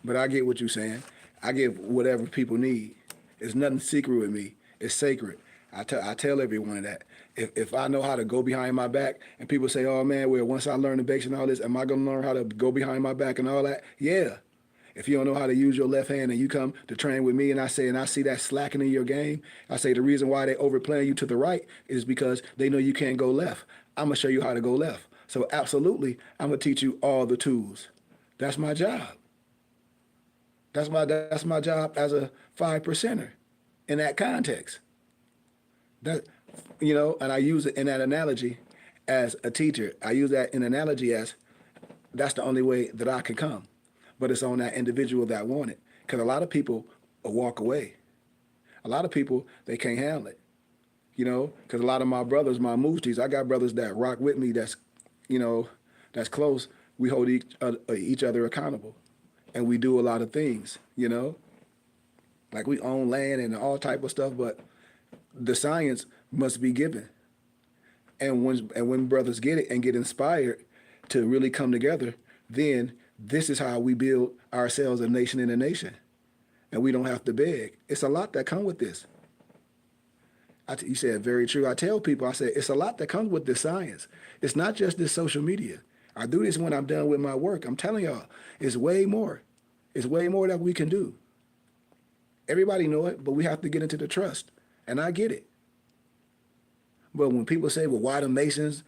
But I get what you're saying. I give whatever people need. It's nothing secret with me. It's sacred. I tell everyone that. If I know how to go behind my back and people say, oh man, well, once I learn the basics and all this, am I going to learn how to go behind my back and all that? Yeah. If you don't know how to use your left hand and you come to train with me and I see that slacking in your game, I say the reason why they overplaying you to the right is because they know you can't go left. I'm going to show you how to go left. So absolutely, I'm going to teach you all the tools. That's my job. That's my job as a 5%er in that context. That and I use it in that analogy as a teacher. I use that in analogy as that's the only way that I can come. But it's on that individual that want it. Because a lot of people will walk away. A lot of people, they can't handle it. Because a lot of my brothers, my moosties, I got brothers that rock with me that's close. We hold each other accountable. And we do a lot of things. Like we own land and all type of stuff, but the science must be given. And when brothers get it and get inspired to really come together, then this is how we build ourselves a nation in a nation. And we don't have to beg. It's a lot that come with this. You said very true. I tell people, I say, it's a lot that comes with this science. It's not just this social media. I do this when I'm done with my work. I'm telling y'all, it's way more. It's way more that we can do. Everybody know it, but we have to get into the trust. And I get it. But when people say, well, why the Masons?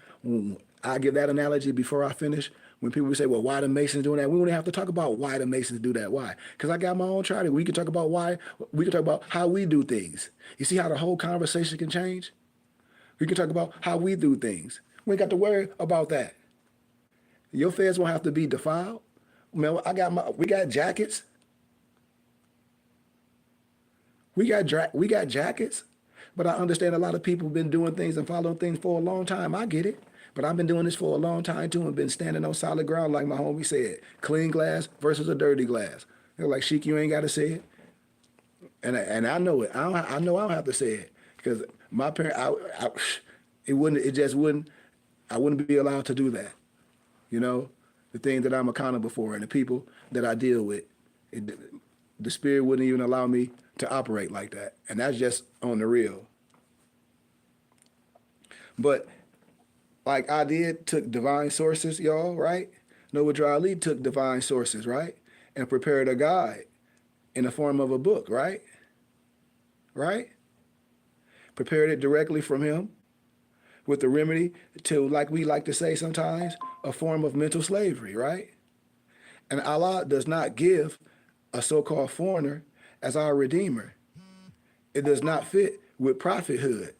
I give that analogy before I finish. When people say, well, why the Masons doing that? We don't have to talk about why the Masons do that. Why? Because I got my own charity. We can talk about why. We can talk about how we do things. You see how the whole conversation can change? We can talk about how we do things. We ain't got to worry about that. Your feds won't have to be defiled. Man, we got jackets. We got jackets. But I understand a lot of people have been doing things and following things for a long time. I get it. But I've been doing this for a long time too and been standing on solid ground like my homie said. Clean glass versus a dirty glass. They're like, Sheik, you ain't got to say it. And I know it. I know I don't have to say it. Because my parents, I wouldn't be allowed to do that. The thing that I'm accountable for and the people that I deal with, the spirit wouldn't even allow me to operate like that. And that's just on the real. But like I took divine sources, y'all, right? Noah Ali took divine sources, right? And prepared a guide in the form of a book, right? Right? Prepared it directly from him with the remedy to, like we like to say sometimes, a form of mental slavery, right? And Allah does not give a so-called foreigner as our redeemer. It does not fit with prophethood.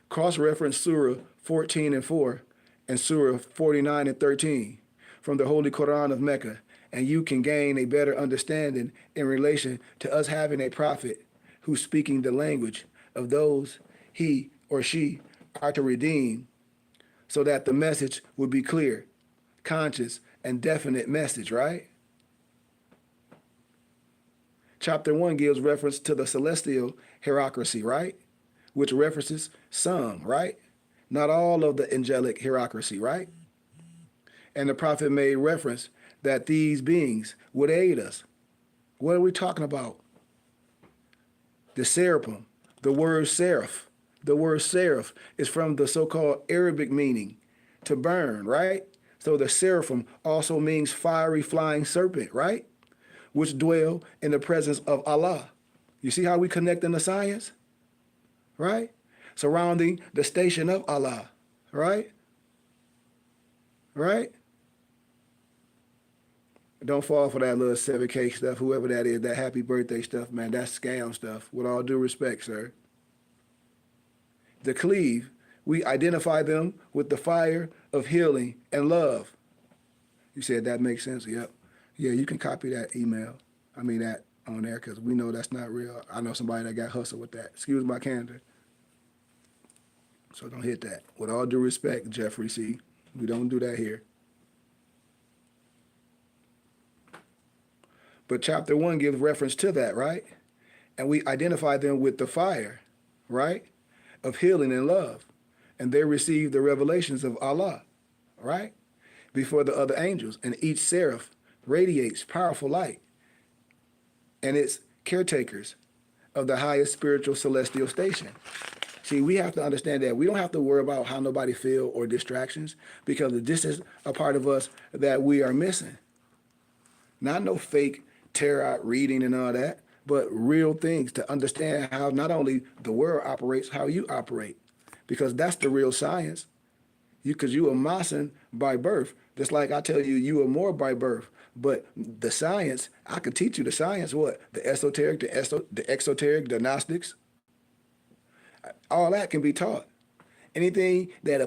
Cross-reference Surah 14:4 and Surah 49:13 from the Holy Quran of Mecca, and you can gain a better understanding in relation to us having a prophet who's speaking the language of those he or she are to redeem, so that the message would be clear, conscious, and definite message, right? Chapter 1 gives reference to the celestial hierarchy, right? Which references some, right? Not all of the angelic hierarchy, right? And the prophet made reference that these beings would aid us. What are we talking about? The seraphim, the word seraph is from the so-called Arabic meaning to burn, right? So the seraphim also means fiery flying serpent, right? Which dwell in the presence of Allah. You see how we connect in the science, right? Surrounding the station of Allah, right? Right? Don't fall for that little 7K stuff, whoever that is, that happy birthday stuff, man. That's scam stuff, with all due respect, sir. The cleave, we identify them with the fire of healing and love. You said that makes sense? Yep. Yeah, you can copy that email. I mean that on there, because we know that's not real. I know somebody that got hustled with that. Excuse my candor. So don't hit that. With all due respect, Jeffrey C., we don't do that here. But chapter 1 gives reference to that, right? And we identify them with the fire, right, of healing and love. And they receive the revelations of Allah, right, before the other angels. And each seraph radiates powerful light. And it's caretakers of the highest spiritual celestial station. See, we have to understand that we don't have to worry about how nobody feel or distractions, because this is a part of us that we are missing. Not no fake tarot reading and all that, but real things to understand how not only the world operates, how you operate, because that's the real science. Because you are Mason by birth, just like I tell you, you are more by birth. But the science, I could teach you the science, what? The esoteric, the exoteric, the Gnostics, all that can be taught. Anything that a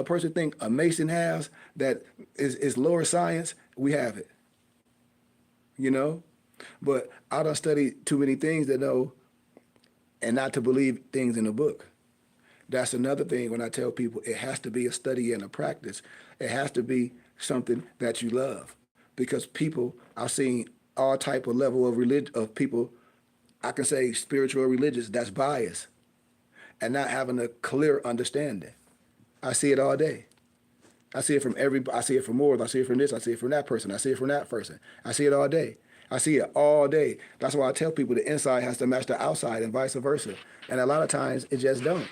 person think a Mason has that is lower science, we have it. You know? But I don't study too many things to know and not to believe things in a book. That's another thing when I tell people it has to be a study and a practice. It has to be something that you love. Because people, I've seen all type of level of religion of people, I can say spiritual or religious, that's biased and not having a clear understanding. I see it all day. I see it from I see it from Moors, I see it from this, I see it from that person, I see it from that person. I see it all day. I see it all day. That's why I tell people the inside has to match the outside and vice versa. And a lot of times it just don't.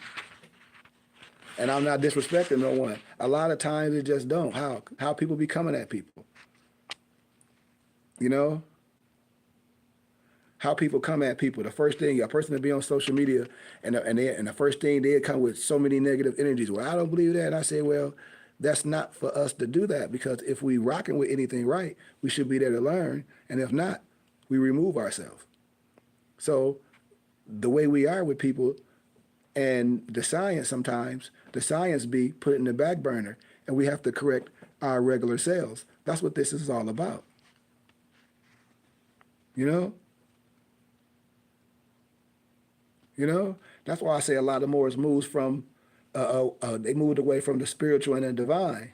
And I'm not disrespecting no one. A lot of times it just don't. How people be coming at people. You know? How people come at people. The first thing, a person to be on social media and the first thing they come with so many negative energies. Well, I don't believe that. And I say, well, that's not for us to do that, because if we rocking with anything right, we should be there to learn. And if not, we remove ourselves. So the way we are with people and the science sometimes, the science be put in the back burner and we have to correct our regular selves. That's what this is all about. You know? You know? That's why I say a lot of Moors moves from, they moved away from the spiritual and the divine,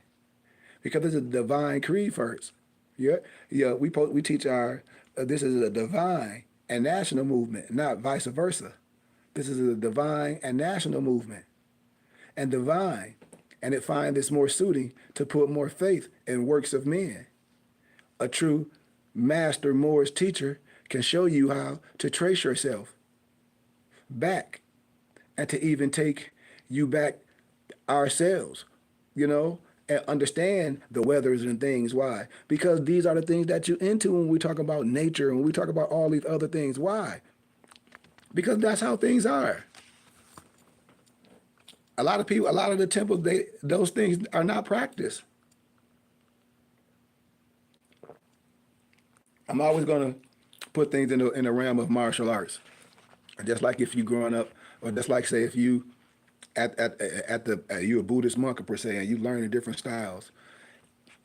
because this is a divine creed first. Yeah, we teach our, this is a divine and national movement, not vice versa. This is a divine and national movement, and divine, and it finds this more suiting to put more faith in works of men. A true master Moorish teacher can show you how to trace yourself back and to even take you back ourselves, you know, and understand the weathers and things. Why? Because these are the things that you're into when we talk about nature and we talk about all these other things. Why? Because that's how things are. A lot of people, a lot of the temples, those things are not practiced. I'm always going to put things in the realm of martial arts. Just like if you growing up, or just like say if you you're a Buddhist monk per se, and you learn the different styles.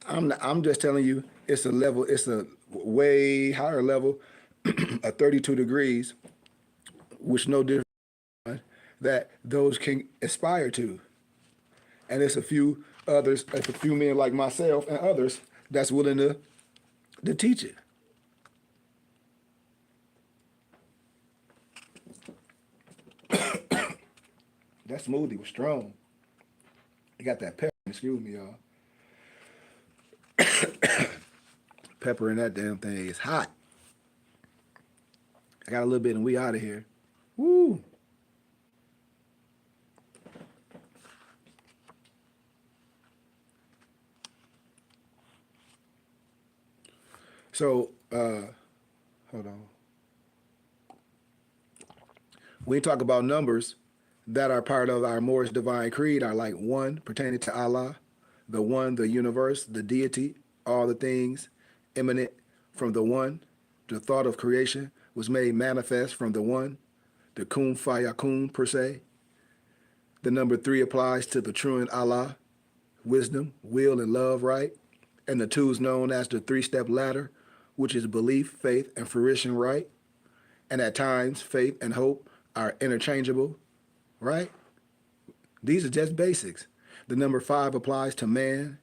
I'm just telling you, it's a level, it's a way higher level, of 32 degrees, which no different that those can aspire to. And it's a few others, it's a few men like myself and others that's willing to teach it. That smoothie was strong. It got that pepper, excuse me, y'all. Pepper in that damn thing is hot. I got a little bit and we out of here. Woo. So, hold on. When we talk about numbers that are part of our Moorish divine creed are like one pertaining to Allah, the one, the universe, the deity, all the things emanate from the one. The thought of creation was made manifest from the one, the kun fayakun per se. The number 3 applies to the truant Allah, wisdom, will, and love, right? And the 2 is known as the 3-step ladder, which is belief, faith, and fruition, right? And at times, faith and hope are interchangeable, right? These are just basics. The number 5 applies to man,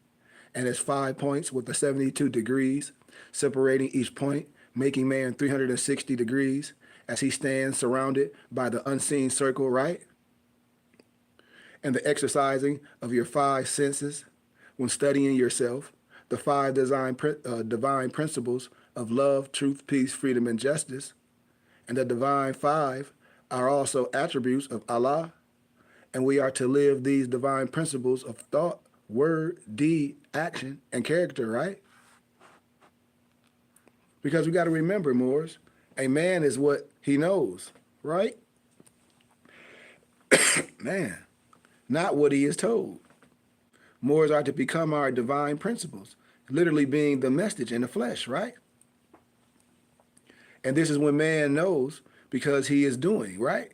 and it's 5 points with the 72 degrees, separating each point, making man 360 degrees as he stands surrounded by the unseen circle, right? And the exercising of your 5 senses when studying yourself, the 5 divine principles of love, truth, peace, freedom, and justice, and the divine 5 are also attributes of Allah, and we are to live these divine principles of thought, word, deed, action, and character, right? Because we got to remember, Moors, a man is what he knows, right? Man, not what he is told. Moors are to become our divine principles, literally being the message in the flesh, right? And this is when man knows because he is doing, right?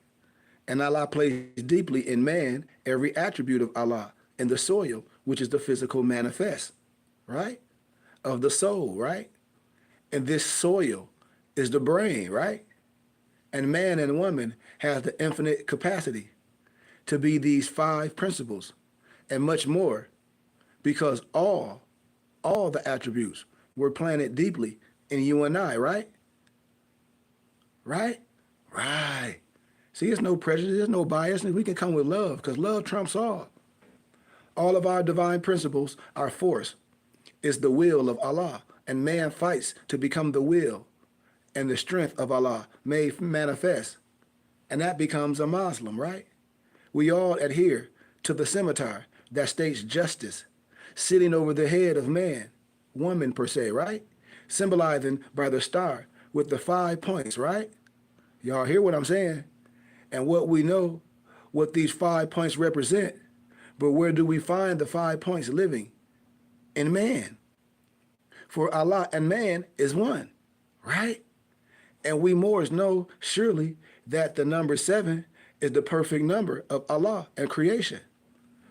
And Allah placed deeply in man every attribute of Allah in the soil, which is the physical manifest, right? Of the soul, right? And this soil is the brain, right? And man and woman has the infinite capacity to be these 5 principles and much more, because all the attributes were planted deeply in you and I, right? Right? Right. See, there's no prejudice, there's no bias, and we can come with love, because love trumps all. All of our divine principles, our force, is the will of Allah, and man fights to become the will and the strength of Allah made manifest, and that becomes a Muslim, right? We all adhere to the scimitar that states justice, sitting over the head of man, woman per se, right? Symbolizing by the star with the 5 points, right? Y'all hear what I'm saying? And what we know, what these 5 points represent, but where do we find the 5 points living? In man. For Allah and man is one, right? And we Moors know surely that the number 7 is the perfect number of Allah and creation.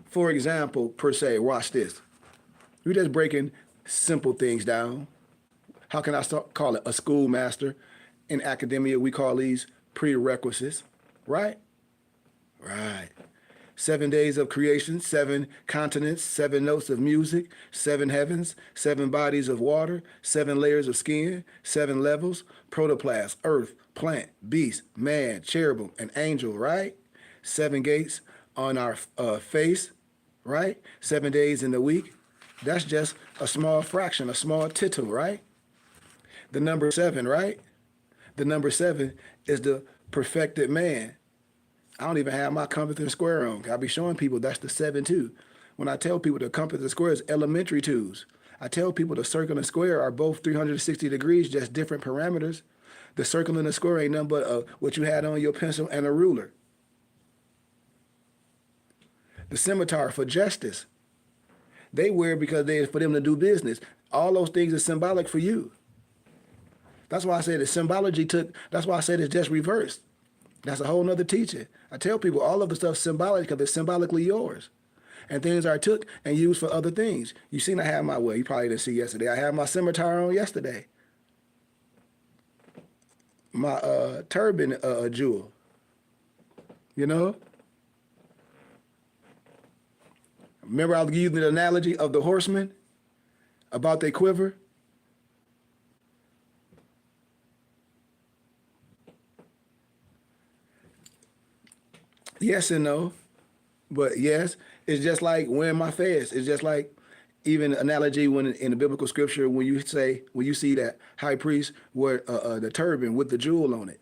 For example, per se, watch this. We're just breaking simple things down. How can I call it? A schoolmaster. In academia, we call these prerequisites, right? Right. 7 days of creation, 7 continents, 7 notes of music, 7 heavens, 7 bodies of water, 7 layers of skin, 7 levels, protoplasm, earth, plant, beast, man, cherubim, and angel, right? 7 gates on our face, right? 7 days in the week. That's just a small fraction, a small tittle, right? The number 7, right? The number 7 is the perfected man. I don't even have my compass and square on. I'll be showing people that's the 7 too. When I tell people the compass and square is elementary twos, I tell people the circle and square are both 360 degrees, just different parameters. The circle and the square ain't nothing but what you had on your pencil and a ruler. The scimitar for justice. They wear because they for them to do business. All those things are symbolic for you. That's why I said the symbology that's why I said it's just reversed. That's a whole nother teaching. I tell people all of the stuff's symbolic because it's symbolically yours. And things are took and used for other things. You seen I had you probably didn't see yesterday. I had my scimitar on yesterday. My turban jewel. You know? Remember I was using the analogy of the horseman about their quiver? Yes and no, but yes, it's just like wearing my fez. It's just like even analogy when in the biblical scripture when you see that high priest wear the turban with the jewel on it.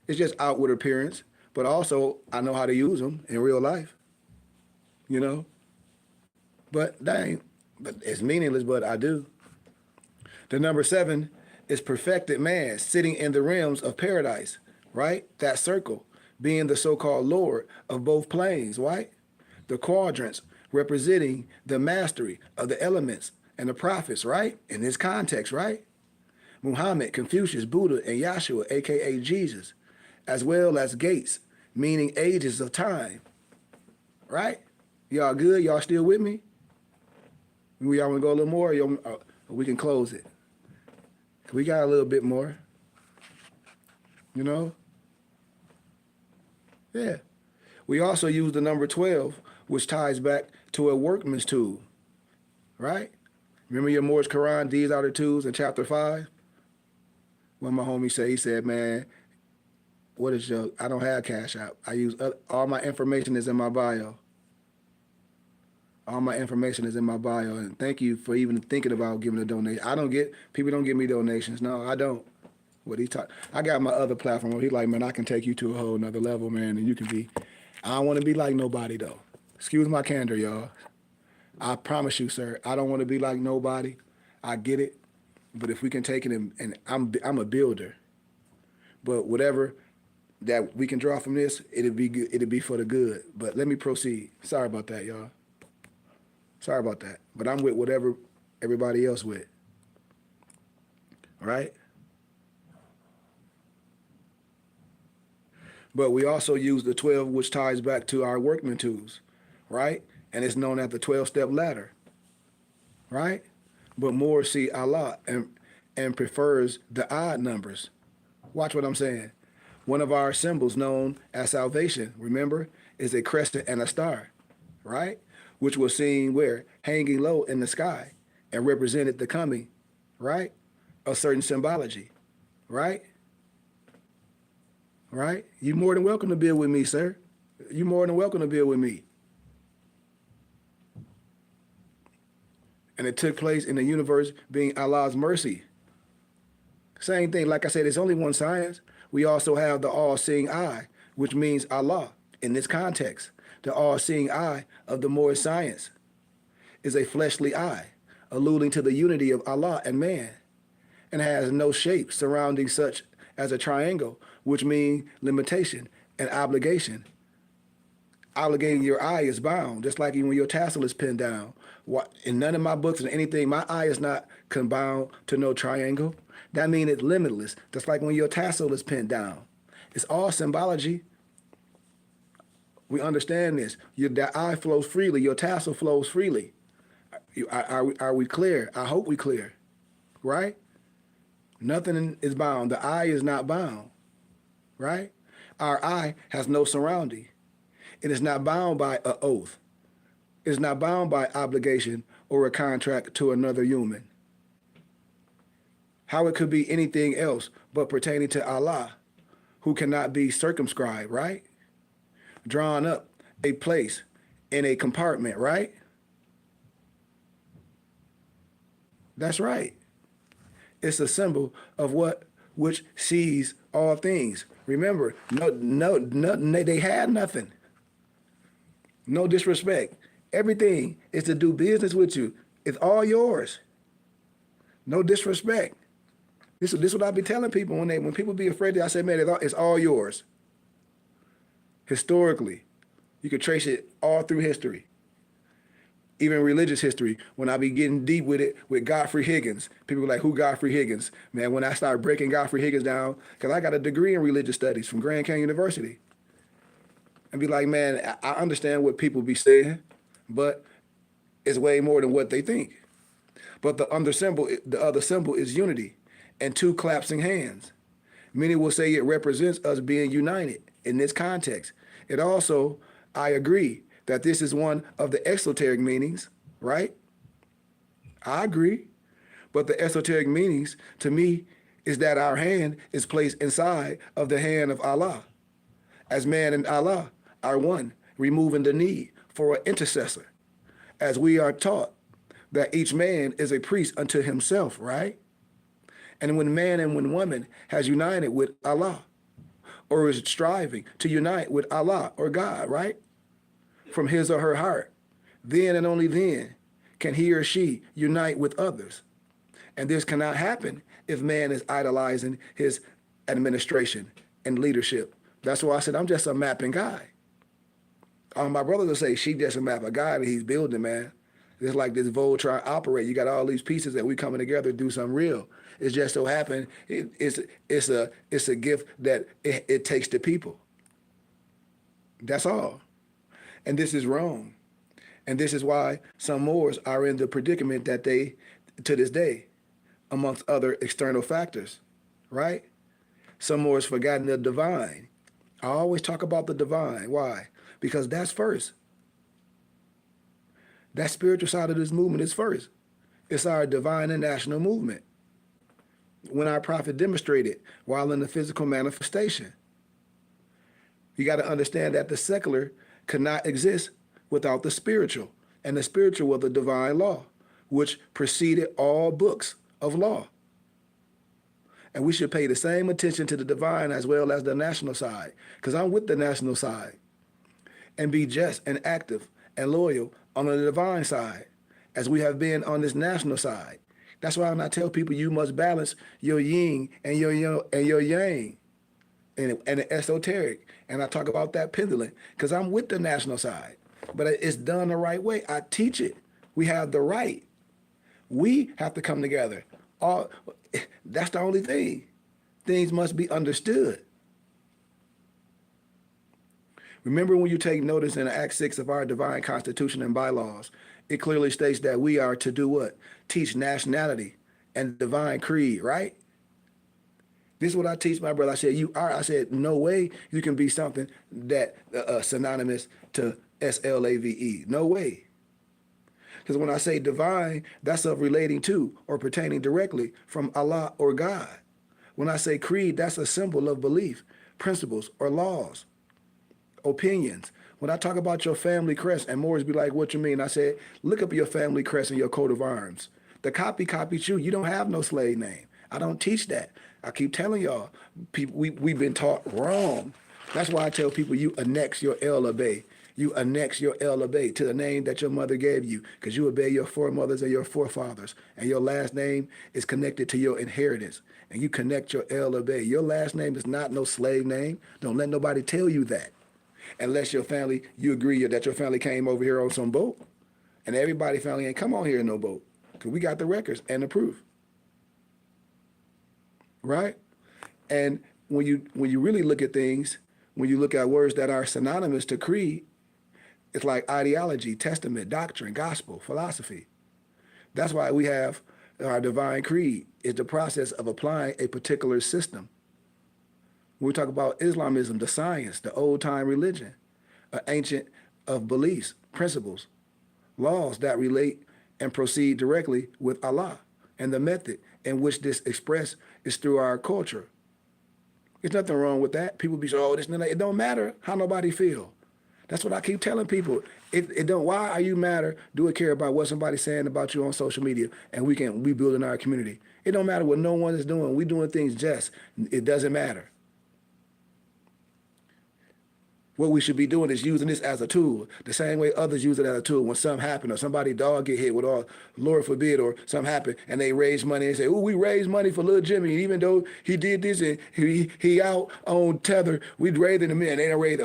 It's just outward appearance, but also I know how to use them in real life, you know. But but it's meaningless, but I do. The number 7 is perfected man sitting in the realms of paradise, right? That circle being the so-called Lord of both planes, right? The quadrants representing the mastery of the elements and the prophets, right? In this context, right? Muhammad, Confucius, Buddha, and Yahshua, aka Jesus, as well as gates, meaning ages of time, right? Y'all good? Y'all still with me? We y'all want to go a little more? We can close it. We got a little bit more, you know? Yeah. We also use the number 12, which ties back to a workman's tool, right? Remember your Morse Quran, these are the tools in chapter 5? When my homie said, he said, man, what is your, I don't have Cash App. I use, all my information is in my bio. All my information is in my bio. And thank you for even thinking about giving a donation. People don't give me donations. No, I don't. What he taught, I got my other platform where he like, man, I can take you to a whole nother level, man, and you can be, I don't want to be like nobody though. Excuse my candor, y'all. I promise you, sir, I don't want to be like nobody. I get it. But if we can take it and I'm a builder. But whatever that we can draw from this, it'll be good, it'll be for the good. But let me proceed. Sorry about that, y'all. Sorry about that. But I'm with whatever everybody else with. All right? But we also use the 12, which ties back to our workman tools, right? And it's known as the 12-step ladder, right? But more see Allah and prefers the odd numbers. Watch what I'm saying. One of our symbols known as salvation, remember, is a crescent and a star, right? Which was seen where? Hanging low in the sky and represented the coming, right? A certain symbology, right? Right? You're more than welcome to build with me, sir. You're more than welcome to build with me. And it took place in the universe being Allah's mercy. Same thing, like I said, it's only one science. We also have the all-seeing eye, which means Allah in this context. The all-seeing eye of the Moorish science is a fleshly eye, alluding to the unity of Allah and man, and has no shape surrounding such as a triangle, which means limitation and obligation. Obligating your eye is bound, just like when your tassel is pinned down. In none of my books or anything, my eye is not bound to no triangle. That means it's limitless, just like when your tassel is pinned down. It's all symbology. We understand this. That eye flows freely, your tassel flows freely. Are we clear? I hope we clear, right? Nothing is bound. The eye is not bound, right? Our eye has no surrounding. It is not bound by an oath. It is not bound by obligation or a contract to another human. How it could be anything else but pertaining to Allah, who cannot be circumscribed, right? Drawn up a place in a compartment, right? That's right. It's a symbol of which sees all things. Remember, they had nothing. No disrespect. Everything is to do business with you. It's all yours. No disrespect. This is what I be telling people when people be afraid. I say, man, it's all yours. Historically, you can trace it all through history. Even religious history, when I be getting deep with it with Godfrey Higgins, people are like, who Godfrey Higgins? Man, when I start breaking Godfrey Higgins down, because I got a degree in religious studies from Grand Canyon University. And be like, man, I understand what people be saying, but it's way more than what they think. But the other symbol is unity and two clasping hands. Many will say it represents us being united in this context. It also, I agree, that this is one of the esoteric meanings, right? I agree. But the esoteric meanings, to me, is that our hand is placed inside of the hand of Allah. As man and Allah are one, removing the need for an intercessor. As we are taught that each man is a priest unto himself, right? And when man and when woman has united with Allah, or is striving to unite with Allah or God, right? From his or her heart. Then and only then can he or she unite with others. And this cannot happen if man is idolizing his administration and leadership. That's why I said I'm just a mapping guy. All my brothers will say, she just a mapper guy that he's building, man. It's like this Voltron operate. You got all these pieces that we coming together to do something real. It just so happened it's a gift that it takes to people. That's all. And this is wrong. And this is why some Moors are in the predicament that they, to this day, amongst other external factors, right? Some Moors forgotten the divine. I always talk about the divine. Why? Because that's first. That spiritual side of this movement is first. It's our divine and national movement. When our prophet demonstrated while in the physical manifestation. You got to understand that the secular could not exist without the spiritual. And the spiritual was the divine law, which preceded all books of law. And we should pay the same attention to the divine as well as the national side, because I'm with the national side. And be just and active and loyal on the divine side, as we have been on this national side. That's why when I tell people you must balance your yin and your yang and the esoteric. And I talk about that pendulum, because I'm with the national side. But it's done the right way. I teach it. We have the right. We have to come together. That's the only thing. Things must be understood. Remember, when you take notice in Act 6 of our divine constitution and bylaws, it clearly states that we are to do what? Teach nationality and divine creed, right? This is what I teach my brother. I said, I said, no way you can be something that synonymous to SLAVE. No way. Because when I say divine, that's of relating to or pertaining directly from Allah or God. When I say creed, that's a symbol of belief, principles, or laws. Opinions. When I talk about your family crest, and Moors be like, what you mean? I said, look up your family crest and your coat of arms. The copied you. You don't have no slave name. I don't teach that. I keep telling y'all, people, we've been taught wrong. That's why I tell people you annex your El Obey. You annex your El Obey to the name that your mother gave you, because you obey your foremothers and your forefathers. And your last name is connected to your inheritance. And you connect your El Obey. Your last name is not no slave name. Don't let nobody tell you that. Unless your family, you agree that your family came over here on some boat. And everybody's family ain't come on here in no boat, because we got the records and the proof. Right? And when you really look at things, when you look at words that are synonymous to creed, it's like ideology, testament, doctrine, gospel, philosophy. That's why we have our divine creed. It's the process of applying a particular system. When we talk about Islamism, the science, the old-time religion, an ancient of beliefs, principles, laws that relate and proceed directly with Allah, and the method in which this expressed is through our culture. There's nothing wrong with that. People be saying, oh, this and that. It don't matter how nobody feel. That's what I keep telling people. It don't. Why are you matter? Do it care about what somebody's saying about you on social media, and we build in our community. It don't matter what no one is doing. We doing things just. It doesn't matter. What we should be doing is using this as a tool, the same way others use it as a tool. When something happen or somebody dog get hit with all, Lord forbid, or something happen, and they raise money and say, "Oh, we raised money for little Jimmy, even though he did this and he out on tether, we'd raise him and they done raised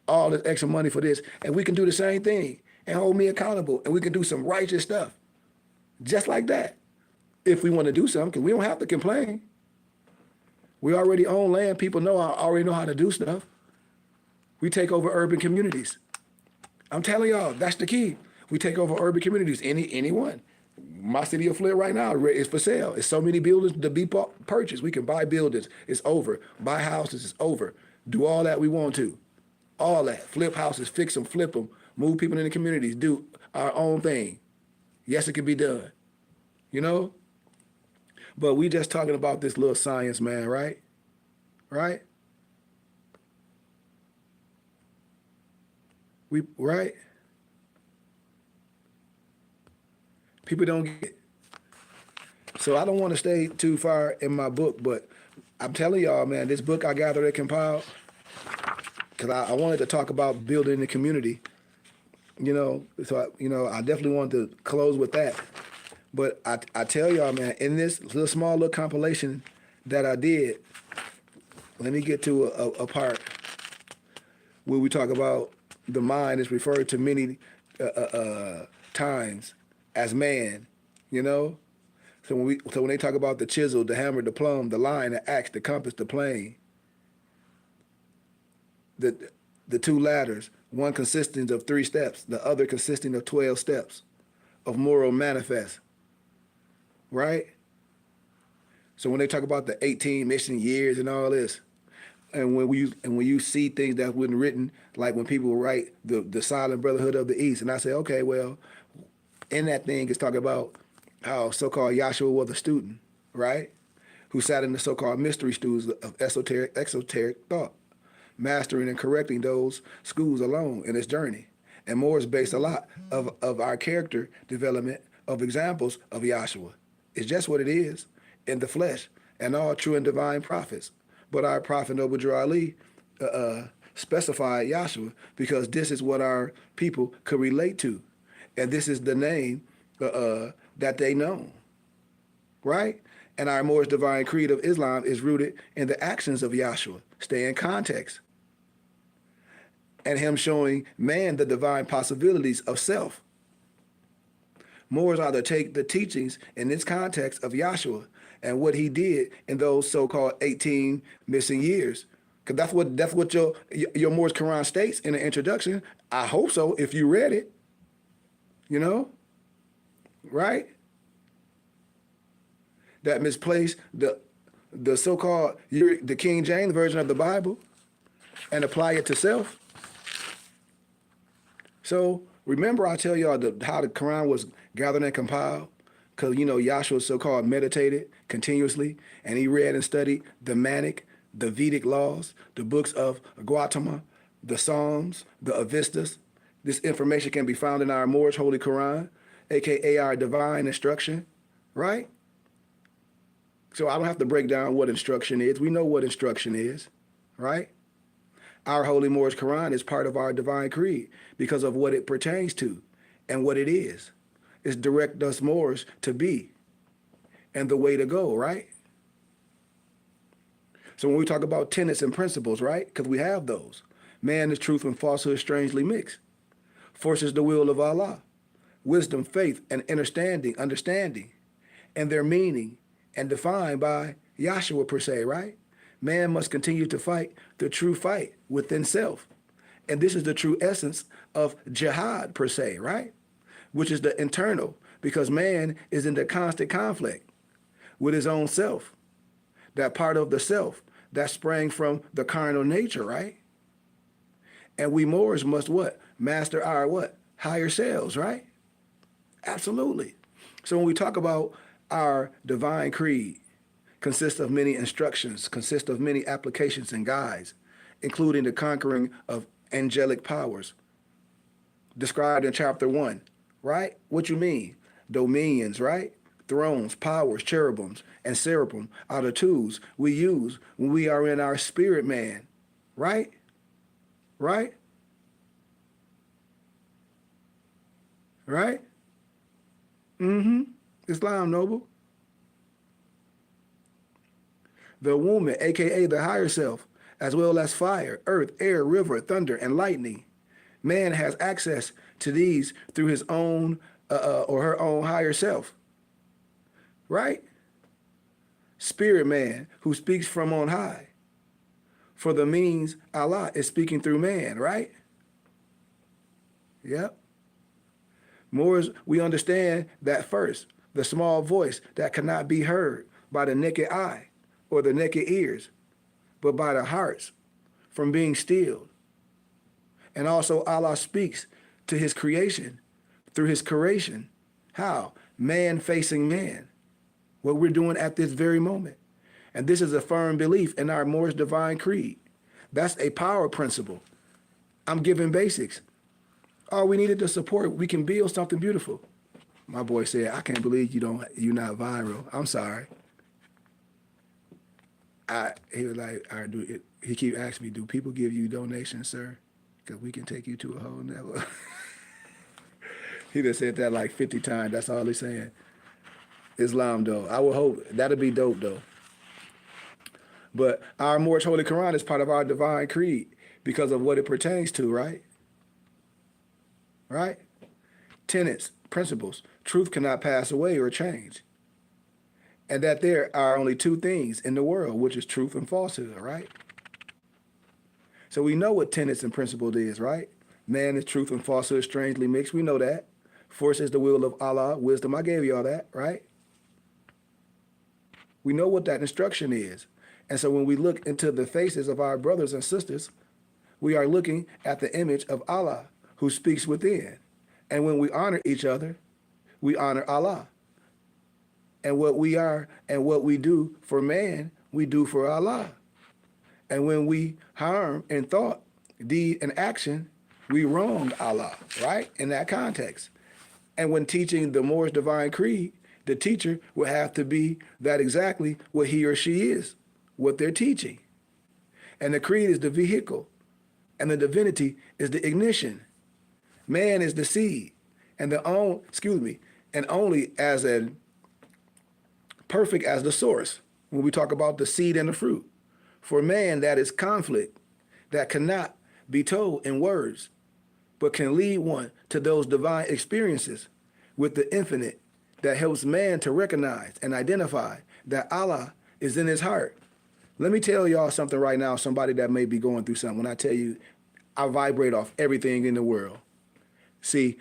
all this extra money for this, and we can do the same thing and hold me accountable, and we can do some righteous stuff, just like that, if we want to do something, because we don't have to complain. We already own land. People already know how to do stuff. We take over urban communities. I'm telling y'all, that's the key. We take over urban communities, anyone. My city of Flint right now is for sale. It's so many buildings to be purchased. We can buy buildings. It's over. Buy houses. It's over. Do all that we want to. All that. Flip houses, fix them, flip them, move people in the communities, do our own thing. Yes, it can be done. You know? But we just talking about this little science, man, right? Right? Right? People don't get it. So I don't want to stay too far in my book, but I'm telling y'all, man, this book I gathered and compiled, because I wanted to talk about building the community, I definitely wanted to close with that. But I tell y'all, man, in this little small little compilation that I did, let me get to a part where we talk about the mind is referred to many times as man, you know? So when they talk about the chisel, the hammer, the plumb, the line, the axe, the compass, the plane, the two ladders, one consisting of 3 steps, the other consisting of 12 steps of moral manifest, right? So when they talk about the 18 mission years and all this, and when you see things that wasn't written, like when people write the silent brotherhood of the East, and I say, okay, well, in that thing it's talking about how so-called Yahshua was a student, right? Who sat in the so-called mystery schools of exoteric thought, mastering and correcting those schools alone in its journey. And Moore's based a lot of our character development of examples of Yahshua. It's just what it is in the flesh, and all true and divine prophets. But our prophet Noble Ali specified Yahshua because this is what our people could relate to. And this is the name that they know, right? And our Moorish divine creed of Islam is rooted in the actions of Yahshua. Stay in context. And him showing man the divine possibilities of self. Moors either take the teachings in this context of Yahshua and what he did in those so-called 18 missing years. Because that's what your Moorish Quran states in the introduction. I hope so, if you read it. Right? That misplaced the so-called the King James version of the Bible and apply it to self. So remember, I tell y'all how the Quran was gathered and compiled, because Yahshua so-called meditated continuously, and he read and studied the Manic, the Vedic laws, the books of Gautama, the Psalms, the Avistas. This information can be found in our Moorish Holy Quran, aka our divine instruction, right? So I don't have to break down what instruction is. We know what instruction is, right? Our Holy Moorish Quran is part of our divine creed because of what it pertains to and what it is. It's direct us Moors to be and the way to go, right? So when we talk about tenets and principles, right? Because we have those. Man is truth and falsehood strangely mixed. Force is the will of Allah. Wisdom, faith, and understanding, and their meaning and defined by Yahshua per se, right? Man must continue to fight the true fight within self. And this is the true essence of jihad per se, right? Which is the internal, because man is in the constant conflict with his own self. That part of the self that sprang from the carnal nature, right? And we Moors must what? Master our what? Higher selves, right? Absolutely. So when we talk about our divine creed, consists of many instructions, consists of many applications and guides, including the conquering of angelic powers, described in chapter 1, right? What you mean? Dominions, right? Thrones, powers, cherubims, and seraphim are the tools we use when we are in our spirit man, right? Right? Right? Islam, Noble. The woman, aka the higher self, as well as fire, earth, air, river, thunder, and lightning. Man has access to these through his own or her own higher self. Right? Spirit man, who speaks from on high. For the means Allah is speaking through man, right? Yep. Moors, we understand that first, the small voice that cannot be heard by the naked eye or the naked ears, but by the hearts from being stilled. And also Allah speaks to his creation through his creation. How? Man facing man. What we're doing at this very moment. And this is a firm belief in our Moorish divine creed. That's a power principle. I'm giving basics. All we needed to support, we can build something beautiful. My boy said, I can't believe you're not viral. I'm sorry. he was like, all right, he keep asking me, do people give you donations, sir? Because we can take you to a whole level. He just said that like 50 times. That's all he's saying. Islam, though. I would hope that'd be dope, though. But our Moorish Holy Quran is part of our divine creed because of what it pertains to, right? Right? Tenets, principles. Truth cannot pass away or change. And that there are only two things in the world, which is truth and falsehood, right? So we know what tenets and principles is, right? Man is truth and falsehood strangely mixed. We know that. Force is the will of Allah. Wisdom, I gave you all that, right? We know what that instruction is. And so when we look into the faces of our brothers and sisters, we are looking at the image of Allah who speaks within. And when we honor each other, we honor Allah. And what we are and what we do for man, we do for Allah. And when we harm in thought, deed, and action, we wrong Allah, right? In that context. And when teaching the Moorish Divine Creed, the teacher will have to be that exactly what he or she is, what they're teaching. And the creed is the vehicle, and the divinity is the ignition. Man is the seed, and and only as an perfect as the source when we talk about the seed and the fruit. For man, that is conflict that cannot be told in words, but can lead one to those divine experiences with the infinite that helps man to recognize and identify that Allah is in his heart. Let me tell y'all something right now, somebody that may be going through something. When I tell you, I vibrate off everything in the world. See,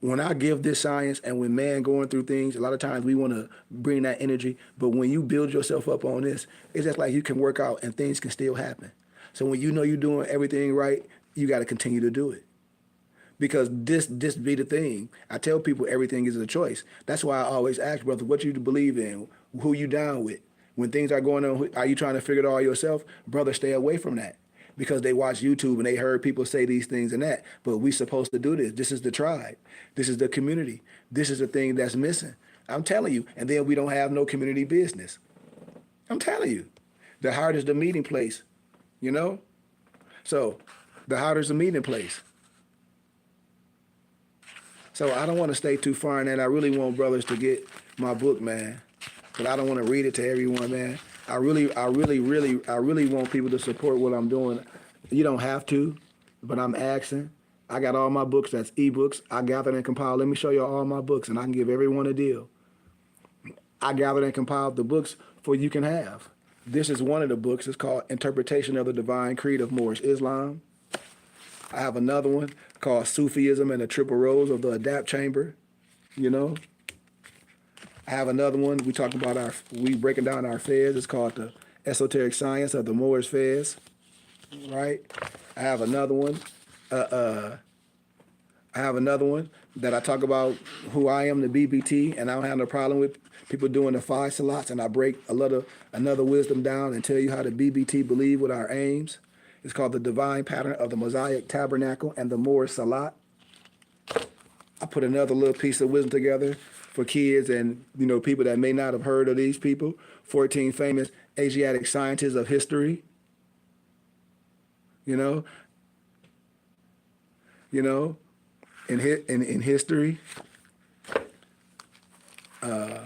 when I give this science and when man going through things, a lot of times we want to bring that energy, but when you build yourself up on this, it's just like you can work out and things can still happen. So when you know you're doing everything right, you got to continue to do it. Because this be the thing. I tell people everything is a choice. That's why I always ask, brother, what you believe in, who you down with. When things are going on, are you trying to figure it all yourself? Brother, stay away from that. Because they watch YouTube and they heard people say these things and that. But we supposed to do this. This is the tribe. This is the community. This is the thing that's missing. I'm telling you. And then we don't have no community business. I'm telling you. The heart is the meeting place. You know? So the heart is the meeting place. So I don't want to stay too far in that. I really want brothers to get my book, man. But I don't want to read it to everyone, man. I really want people to support what I'm doing. You don't have to, but I'm asking. I got all my books, that's ebooks. I gathered and compiled. Let me show you all my books, and I can give everyone a deal. I gathered and compiled the books for you can have. This is one of the books. It's called Interpretation of the Divine Creed of Moorish Islam. I have another one called Sufism and the Triple Rows of the Adapt Chamber, you know. I have another one. We breaking down our fairs. It's called the Esoteric Science of the Moorish Fairs, right? I have another one. I have another one that I talk about who I am, the BBT, and I don't have no problem with people doing the 5 salats, and I break another wisdom down and tell you how the BBT believe with our aims. It's called the Divine Pattern of the Mosaic Tabernacle and the Moorish Salat. I put another little piece of wisdom together for kids and people that may not have heard of these people. 14 famous Asiatic scientists of history. In history. This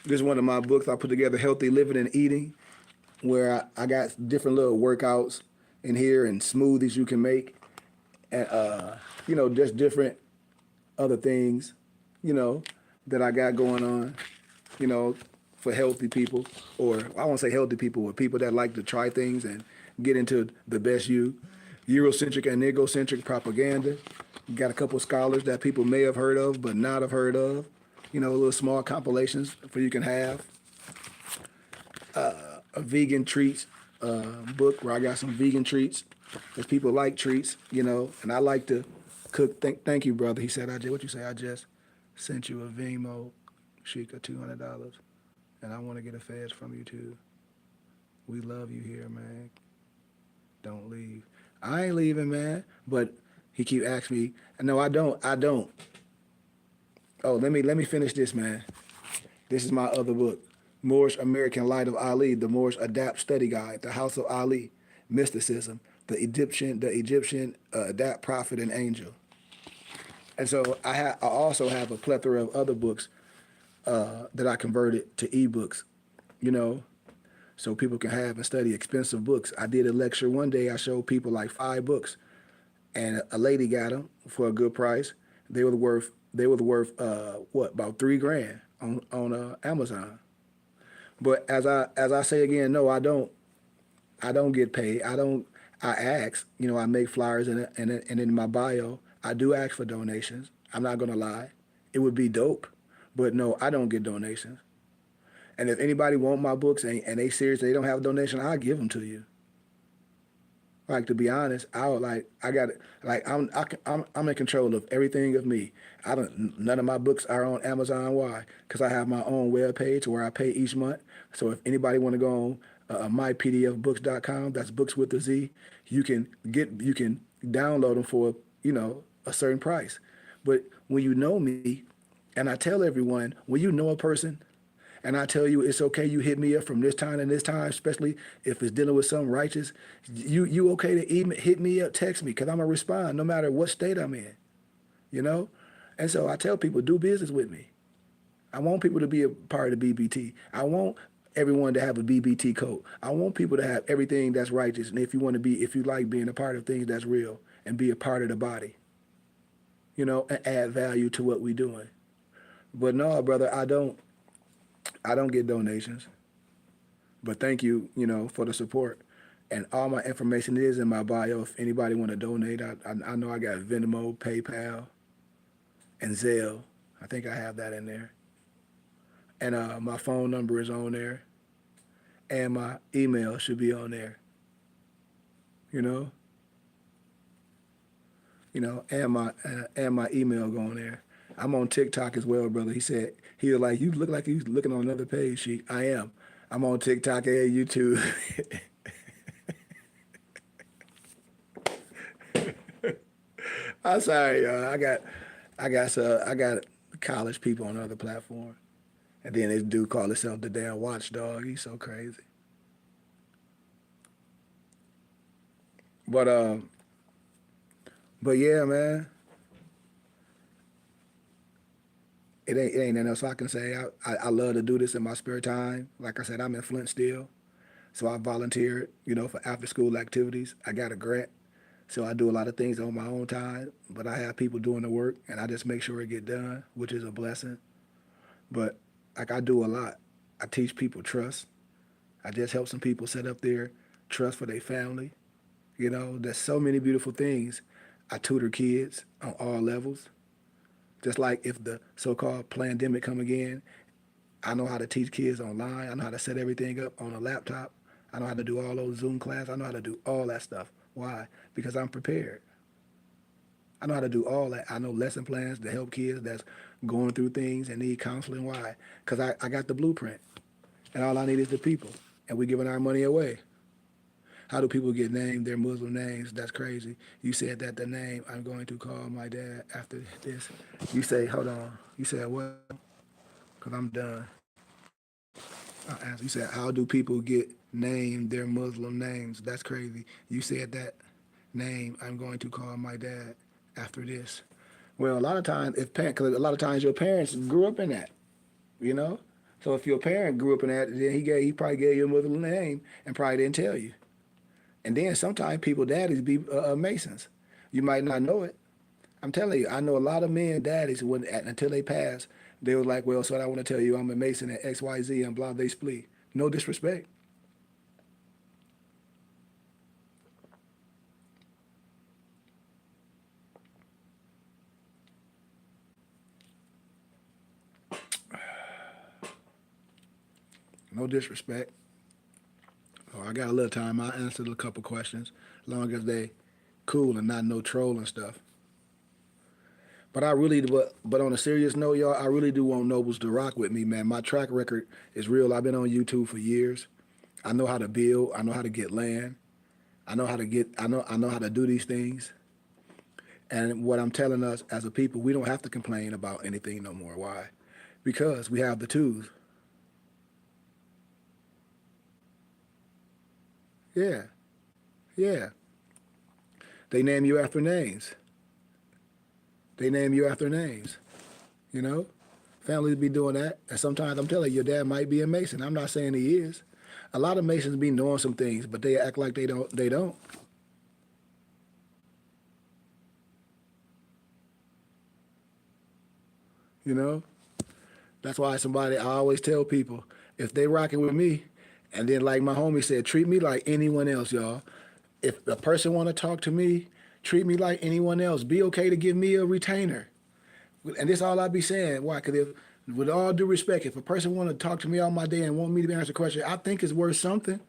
is one of my books. I put together Healthy Living and Eating, where I got different little workouts in here and smoothies you can make, and just different other things, that I got going on, for healthy people, or I won't say healthy people, but people that like to try things and get into the best you. Eurocentric and egocentric propaganda. You got a couple scholars that people may have heard of but not have heard of. Little small compilations for you can have. A vegan treats book where I got some vegan treats because people like treats, and I like to cook. Thank you, brother. He said, what you say? I just sent you a Venmo, Sheikah, $200, and I want to get a fez from you too. We love you here, man. Don't leave. I ain't leaving, man. But he keep asking me. No, I don't. Oh, let me finish this, man. This is my other book, Moorish American Light of Ali, the Moorish Adapt Study Guide, the House of Ali, Mysticism, the Egyptian Adapt Prophet and Angel. And so I also have a plethora of other books that I converted to ebooks, you know, so people can have and study expensive books. I did a lecture one day. I showed people like 5 books, and a lady got them for a good price. They were worth what, about 3 grand on Amazon. But as I say again, no, I don't get paid. I don't. I ask. I make flyers and in my bio, I do ask for donations. I'm not gonna lie. It would be dope, but no, I don't get donations. And if anybody want my books and they serious, they don't have a donation, I'll give them to you. Like, to be honest, I got it. Like, I'm in control of everything of me. I don't. None of my books are on Amazon. Why? Because I have my own web page where I pay each month. So if anybody want to go on mypdfbooks.com, that's books with a Z, you can download them for a certain price. But when you know me, and I tell everyone, when you know a person, and I tell you it's okay, you hit me up from this time and this time, especially if it's dealing with something righteous, you okay to email, hit me up, text me, because I'm gonna respond no matter what state I'm in, you know? And so I tell people, do business with me. I want people to be a part of the BBT. I want everyone to have a BBT code. I want people to have everything that's righteous. And if you like being a part of things that's real and be a part of the body, and add value to what we're doing. But no, brother, I don't get donations. But thank you, for the support. And all my information is in my bio. If anybody want to donate, I know I got Venmo, PayPal, and Zelle. I think I have that in there. And my phone number is on there. And my email should be on there. You know, and my email going there. I'm on TikTok as well, brother. He was like, you look like you looking on another page, Sheik. I am. I'm on TikTok and YouTube. I'm sorry, y'all. I got college people on other platforms. And then this dude call himself the damn watchdog. He's so crazy. But but yeah, man, it ain't nothing else I can say. I love to do this in my spare time. Like I said, I'm in Flint still, so I volunteer, for after school activities. I got a grant, so I do a lot of things on my own time. But I have people doing the work, and I just make sure it get done, which is a blessing. But like, I do a lot. I teach people trust. I just help some people set up their trust for their family. There's so many beautiful things. I tutor kids on all levels. Just like if the so-called pandemic come again, I know how to teach kids online. I know how to set everything up on a laptop. I know how to do all those Zoom classes. I know how to do all that stuff. Why? Because I'm prepared. I know how to do all that. I know lesson plans to help kids that's going through things and need counseling. Why? Because I got the blueprint. And all I need is the people. And we're giving our money away. How do people get named their Muslim names? That's crazy. You said that the name I'm going to call my dad after this. You say, hold on. You said what? Because I'm done. I'll answer. You said, how do people get named their Muslim names? That's crazy. You said that name I'm going to call my dad after this. Well, a lot of times, because a lot of times your parents grew up in that, you know? So if your parent grew up in that, then he probably gave you a Muslim name and probably didn't tell you. And then sometimes people daddies be Masons. You might not know it. I'm telling you, I know a lot of men daddies until they pass, they was like, well, so I want to tell you I'm a Mason at XYZ and blah, they split. No disrespect. No disrespect. Oh, I got a little time. I answered a couple questions, as long as they cool and not no troll and stuff. But on a serious note, y'all, I really do want Nobles to rock with me, man. My track record is real. I've been on YouTube for years. I know how to build. I know how to get land. I know how to do these things. And what I'm telling us as a people, we don't have to complain about anything no more. Why? Because we have the tools. Yeah, yeah. They name you after names. They name you after names. You know, families be doing that, and sometimes I'm telling you, your dad might be a Mason. I'm not saying he is. A lot of Masons be knowing some things, but they act like they don't. They don't. You know, that's why somebody I always tell people if they rocking with me, and then like my homie said, treat me like anyone else, y'all. If a person want to talk to me, treat me like anyone else. Be okay to give me a retainer. And this all I be saying. Why? Because if, with all due respect, if a person want to talk to me all my day and want me to answer a question, I think it's worth something.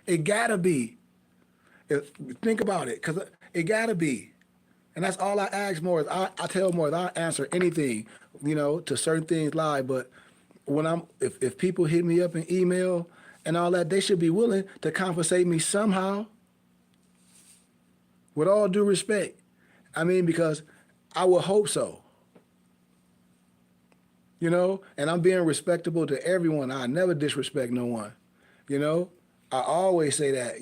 It gotta be. If, think about it, because it gotta be. And that's all I ask more is I tell more is I answer anything, to certain things live. But when if people hit me up in email and all that, they should be willing to compensate me somehow. With all due respect. I mean, because I would hope so. And I'm being respectable to everyone. I never disrespect no one. You know, I always say that.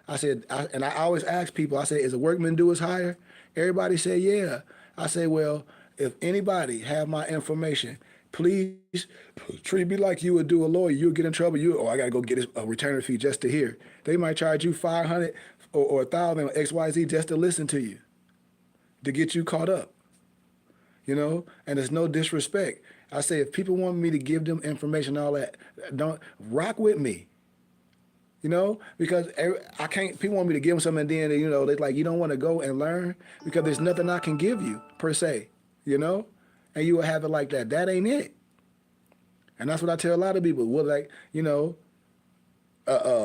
I said, and I always ask people. I say, is a workman due his hire? Everybody say, yeah. I say, well, if anybody have my information, please treat me like you would do a lawyer. You'll get in trouble. I gotta go get a retainer fee just to hear. They might charge you 500 or 1,000 or XYZ just to listen to you, to get you caught up. And there's no disrespect. I say, if people want me to give them information, all that, don't rock with me. Because I can't. People want me to give them something, and then they're like, you don't want to go and learn because there's nothing I can give you per se. And you will have it like that. That ain't it. And that's what I tell a lot of people. What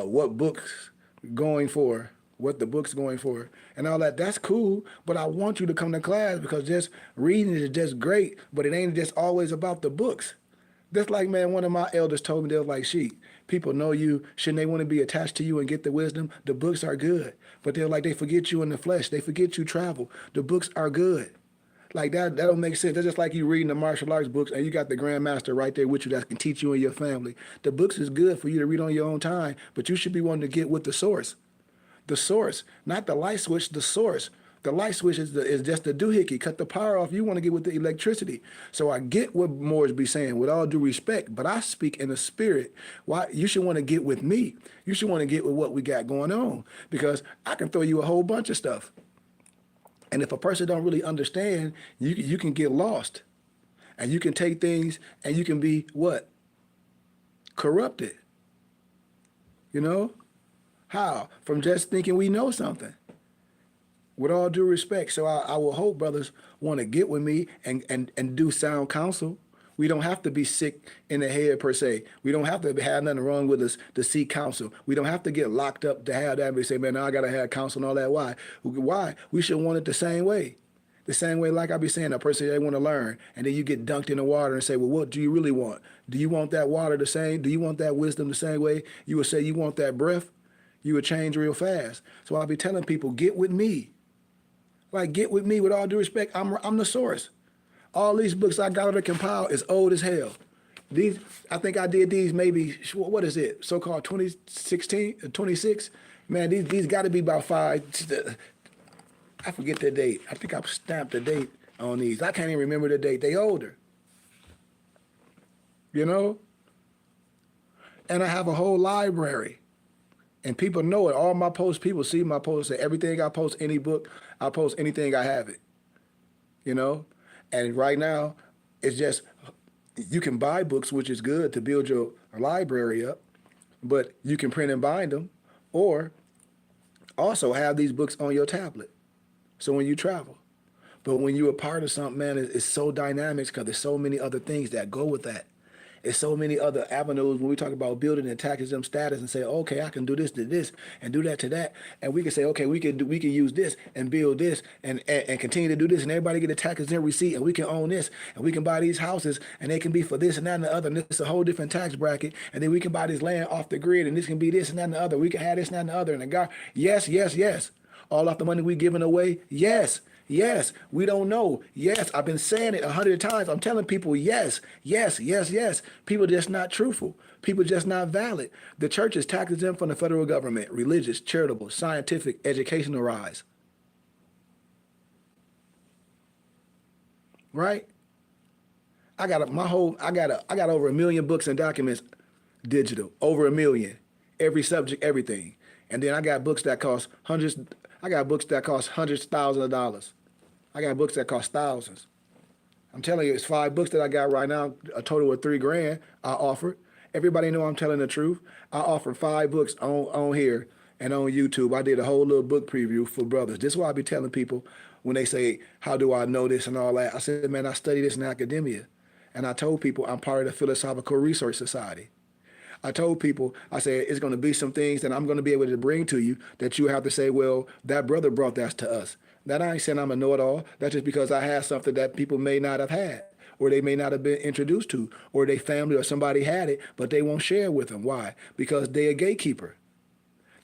what books going for? What the book's going for and all that. That's cool, but I want you to come to class because just reading is just great, but it ain't just always about the books. Just like, man, one of my elders told me, they was like, people know you, shouldn't they want to be attached to you and get the wisdom? The books are good, but they're like, they forget you in the flesh. They forget you travel. The books are good. Like that don't make sense. That's just like you reading the martial arts books and you got the grandmaster right there with you that can teach you and your family. The books is good for you to read on your own time, but you should be wanting to get with the source. The source, not the light switch, the source. The light switch is just the doohickey. Cut the power off. You want to get with the electricity. So I get what Moore's be saying with all due respect, but I speak in the spirit. Why you should want to get with me. You should want to get with what we got going on because I can throw you a whole bunch of stuff. And if a person don't really understand, you can get lost. And you can take things and you can be what? Corrupted. How? From just thinking we know something. With all due respect. So I will hope brothers want to get with me and do sound counsel. We don't have to be sick in the head per se. We don't have to have nothing wrong with us to seek counsel. We don't have to get locked up to have that. We say, man, now I got to have counsel and all that. Why? Why? We should want it the same way. The same way, like I be saying, a person they want to learn, and then you get dunked in the water and say, well, what do you really want? Do you want that water the same? Do you want that wisdom the same way? You would say you want that breath? You would change real fast. So I'll be telling people, get with me. Like, get with me with all due respect. I'm the source. All these books I got to compile is old as hell. These, I think I did these maybe, what is it, so-called 2016, 26? Man, these got to be about 5. I forget the date. I think I've stamped the date on these. I can't even remember the date. They older. And I have a whole library. And people know it. All my posts, people see my posts. Say everything I post, any book, I post anything, I have it. And right now, it's just, you can buy books, which is good to build your library up, but you can print and bind them, or also have these books on your tablet. So when you travel. But when you're a part of something, man, it's so dynamic because there's so many other things that go with that. There's so many other avenues when we talk about building and tackling them status and say, okay, I can do this to this and do that to that. And we can say, okay, we can use this and build this and continue to do this. And everybody get a tax exempt receipt and we can own this and we can buy these houses and they can be for this and that and the other. And this is a whole different tax bracket. And then we can buy this land off the grid and this can be this and that and the other. We can have this and that and the other. And the guy, yes, yes, yes. All off the money we giving away, yes. Yes, we don't know. Yes, I've been saying it 100 times. I'm telling people yes, yes, yes, yes. People just not truthful. People just not valid. The church is tax exempt from the federal government, religious, charitable, scientific, educational rise. Right? I got over 1 million books and documents digital. Over 1 million. Every subject, everything. And then I got books that cost hundreds. I got books that cost hundreds, thousands of dollars. I got books that cost thousands. I'm telling you, it's 5 books that I got right now, a total of 3 grand I offered. Everybody know I'm telling the truth. I offered 5 books on here and on YouTube. I did a whole little book preview for brothers. This is why I be telling people when they say, how do I know this and all that? I said, man, I study this in academia. And I told people I'm part of the Philosophical Research Society. I told people, I said, it's going to be some things that I'm going to be able to bring to you that you have to say, well, that brother brought that to us. That I ain't saying I'm a know-it-all. That's just because I had something that people may not have had, or they may not have been introduced to, or their family or somebody had it, but they won't share it with them. Why? Because they're a gatekeeper.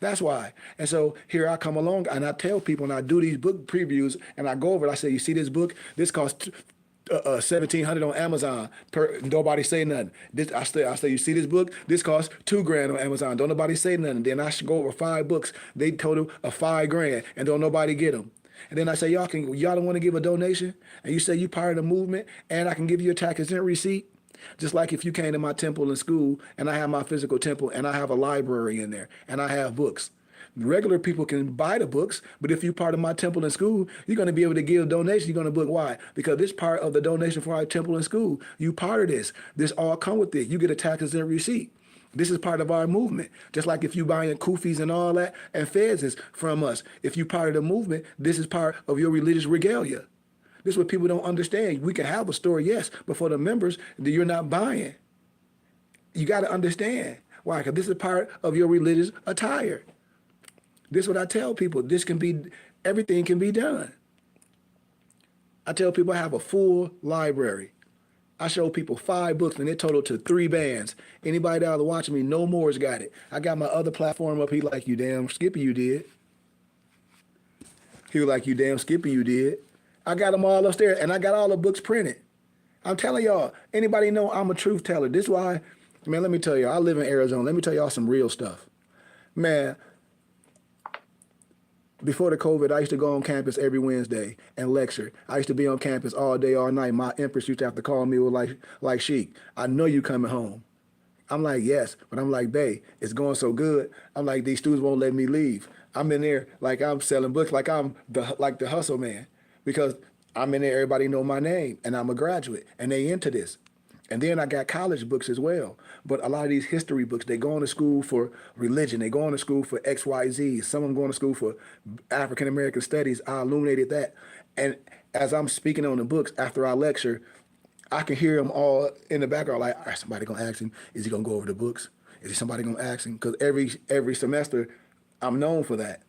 That's why. And so here I come along and I tell people, and I do these book previews and I go over it. I say, you see this book? This costs 1,700 on Amazon. Nobody say nothing. I say, you see this book? This costs 2 grand on Amazon. Don't nobody say nothing. Then I should go over 5 books. They total of 5 grand, and don't nobody get them. And then I say, y'all don't want to give a donation? And you say you part of the movement, and I can give you a tax exempt receipt. Just like if you came to my temple in school, and I have my physical temple, and I have a library in there, and I have books. Regular people can buy the books, but if you're part of my temple and school, you're going to be able to give donations. You're going to book. Why? Because this part of the donation for our temple and school. You part of this. This all come with it. You get a tax exempt receipt. This is part of our movement. Just like if you buying kufis and all that and fezes from us. If you part of the movement, this is part of your religious regalia. This is what people don't understand. We can have a store, yes, but for the members, you're not buying. You got to understand. Why? Because this is part of your religious attire. This is what I tell people. Everything can be done. I tell people I have a full library. I show people 5 books and it total to 3 bands. Anybody that was watching me, no more's got it. I got my other platform up. He like, you damn Skippy, you did. He was like, you damn Skippy, you did. I got them all upstairs and I got all the books printed. I'm telling y'all, anybody know I'm a truth teller. This is why, man, let me tell you, I live in Arizona. Let me tell y'all some real stuff. Man, before the COVID, I used to go on campus every Wednesday and lecture. I used to be on campus all day, all night. My empress used to have to call me with like Sheik, I know you coming home. I'm like, yes, but I'm like, bae, it's going so good. I'm like, these students won't let me leave. I'm in there like I'm selling books, like I'm the hustle man, because I'm in there, everybody know my name, and I'm a graduate, and they into this. And then I got college books as well. But a lot of these history books, they going to school for religion. They going to school for XYZ. Some of them going to school for African American studies. I illuminated that. And as I'm speaking on the books after I lecture, I can hear them all in the background like, are somebody going to ask him, is he going to go over the books? Is somebody going to ask him? Because every semester, I'm known for that.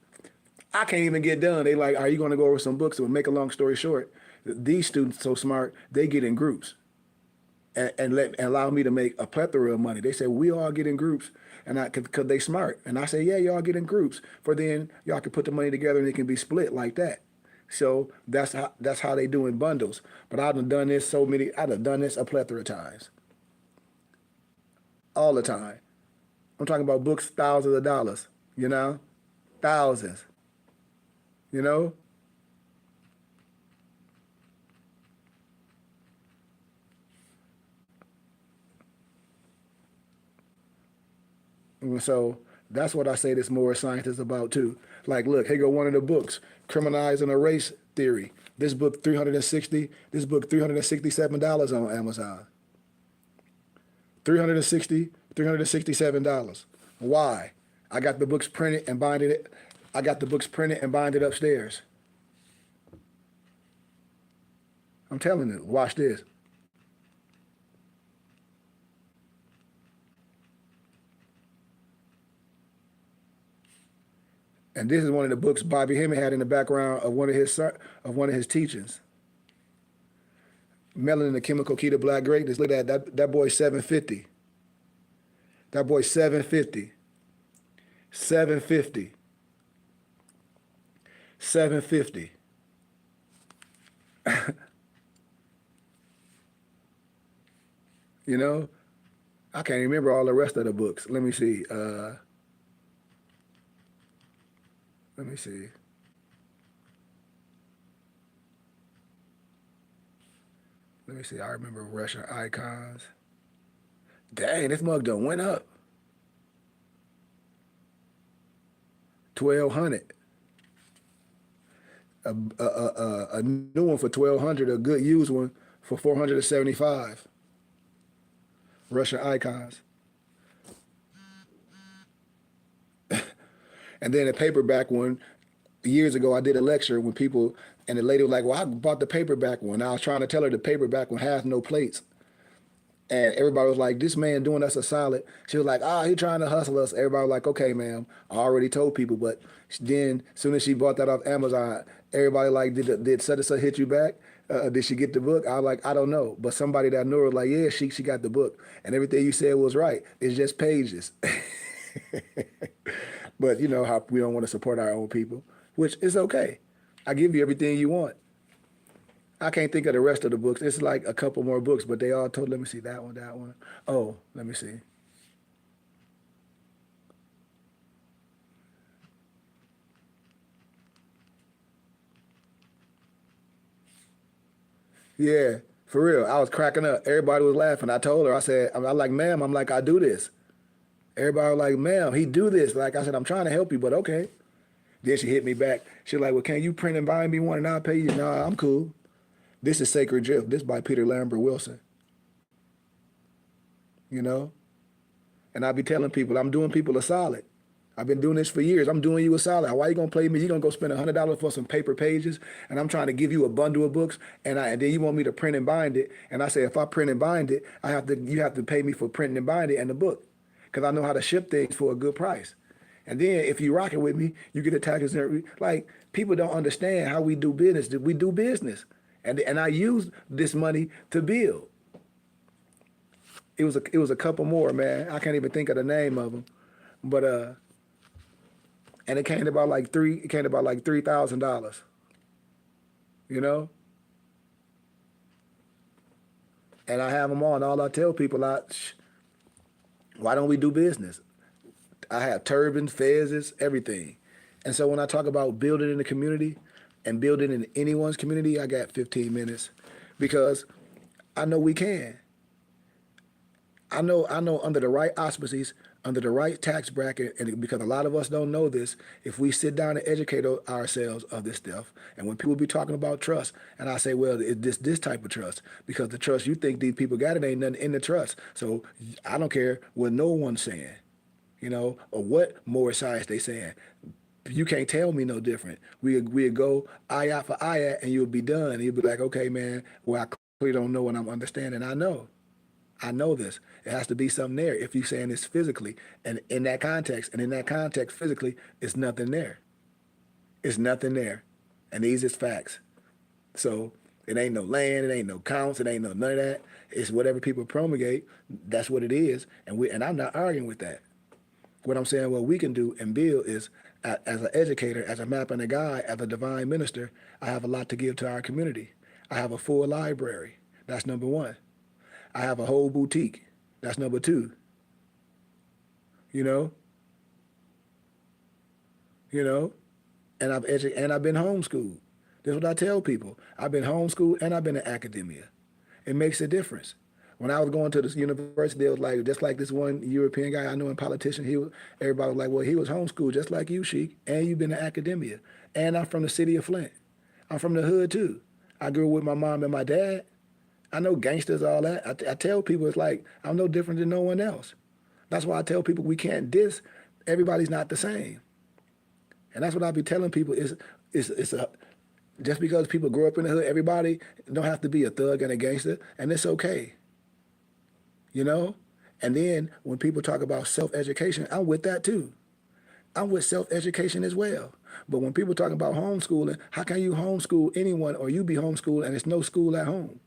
I can't even get done. They like, are you going to go over some books? So make a long story short, these students so smart, they get in groups. And allow me to make a plethora of money. They say, we all get in groups, and because they smart. And I say, yeah, y'all get in groups, for then y'all can put the money together and it can be split like that. So that's how they do in bundles. But I've done this a plethora of times. All the time. I'm talking about books, thousands of dollars, thousands, you know? And so that's what I say this more scientists about too. Like, look, here go one of the books, Criminalizing a Race Theory. This book, $367 on Amazon. $367. Why? I got the books printed and binded it. I got the books printed and binded upstairs. I'm telling you, watch this. And this is one of the books Bobby Hemming had in the background of one of his teachings. Melanin, the Chemical Key to Black Greatness. Look at that boy's 750. That boy's 750. 750. 750. You know, I can't remember all the rest of the books. Let me see. Let me see. Let me see. I remember Russian icons. Dang, this mug done went up 1,200. A new one for 1,200. A good used one for 475. Russian icons. And then a paperback one. Years ago, I did a lecture when people, and the lady was like, "Well, I bought the paperback one." I was trying to tell her the paperback one has no plates. And everybody was like, "This man doing us a solid." She was like, "Ah, he trying to hustle us." Everybody was like, "Okay, ma'am, I already told people." But then, as soon as she bought that off Amazon, everybody like, "Did such and such hit you back? Did she get the book?" I was like, "I don't know." But somebody that knew her was like, "Yeah, she got the book, and everything you said was right. It's just pages." But you know how we don't want to support our own people, which is okay. I give you everything you want. I can't think of the rest of the books. It's like a couple more books, but they all told. Let me see that one, that one. Oh, let me see. Yeah, for real. I was cracking up. Everybody was laughing. I told her. I said, "I'm like, ma'am. I'm like, I do this." Everybody was like, "Ma'am, he do this." Like I said, "I'm trying to help you, but okay." Then she hit me back. She was like, "Well, can you print and buy me one, and I'll pay you?" Nah, I'm cool. This is Sacred Drift. This by Peter Lambert Wilson. You know. And I be telling people, I'm doing people a solid. I've been doing this for years. I'm doing you a solid. Why you gonna play me? You gonna go spend $100 for some paper pages, and I'm trying to give you a bundle of books, and then you want me to print and bind it. And I say, if I print and bind it, you have to pay me for printing and binding it and the book, because I know how to ship things for a good price. And then if you rock it with me, you get a tax. Like people don't understand how we do business. We do business, and I use this money to build. It was a couple more, man. I can't even think of the name of them, but and it came to about like three. It came to about like $3,000. You know, and I have them all. And all I tell people, why don't we do business? I have turbans, fezzes, everything. And so when I talk about building in the community and building in anyone's community, I got 15 minutes because I know we can. I know under the right auspices, under the right tax bracket, and because a lot of us don't know this, if we sit down and educate ourselves of this stuff, and when people be talking about trust, and I say, well, it's this type of trust, because the trust you think these people got, it ain't nothing in the trust. So I don't care what no one's saying, or what more science they saying. You can't tell me no different. We go ayat for ayat, and you'll be done. And you'll be like, okay, man, well, I clearly don't know what I'm understanding. I know. I know this. It has to be something there. If you're saying this physically, and in that context, physically, it's nothing there. It's nothing there. And these is facts. So it ain't no land, it ain't no counts, it ain't no none of that. It's whatever people promulgate, that's what it is. And I'm not arguing with that. What I'm saying, what we can do and build is, as an educator, as a map and a guide, as a divine minister, I have a lot to give to our community. I have a full library. That's number one. I have a whole boutique. That's number two. You know, you know, and I've been homeschooled. That's what I tell people. I've been homeschooled and I've been in academia. It makes a difference. When I was going to this university, they was like, just like this one European guy I know, a politician. Everybody was like, well, he was homeschooled just like you, Sheik, and you've been in academia. And I'm from the city of Flint. I'm from the hood too. I grew up with my mom and my dad. I know gangsters, all that. I tell people it's like I'm no different than no one else. That's why I tell people we can't diss. Everybody's not the same, and that's what I be telling people is it's a just because people grow up in the hood, everybody don't have to be a thug and a gangster, and it's okay, you know. And then when people talk about self-education, I'm with that too. I'm with self-education as well. But when people talk about homeschooling, how can you homeschool anyone or you be homeschooled and there's no school at home?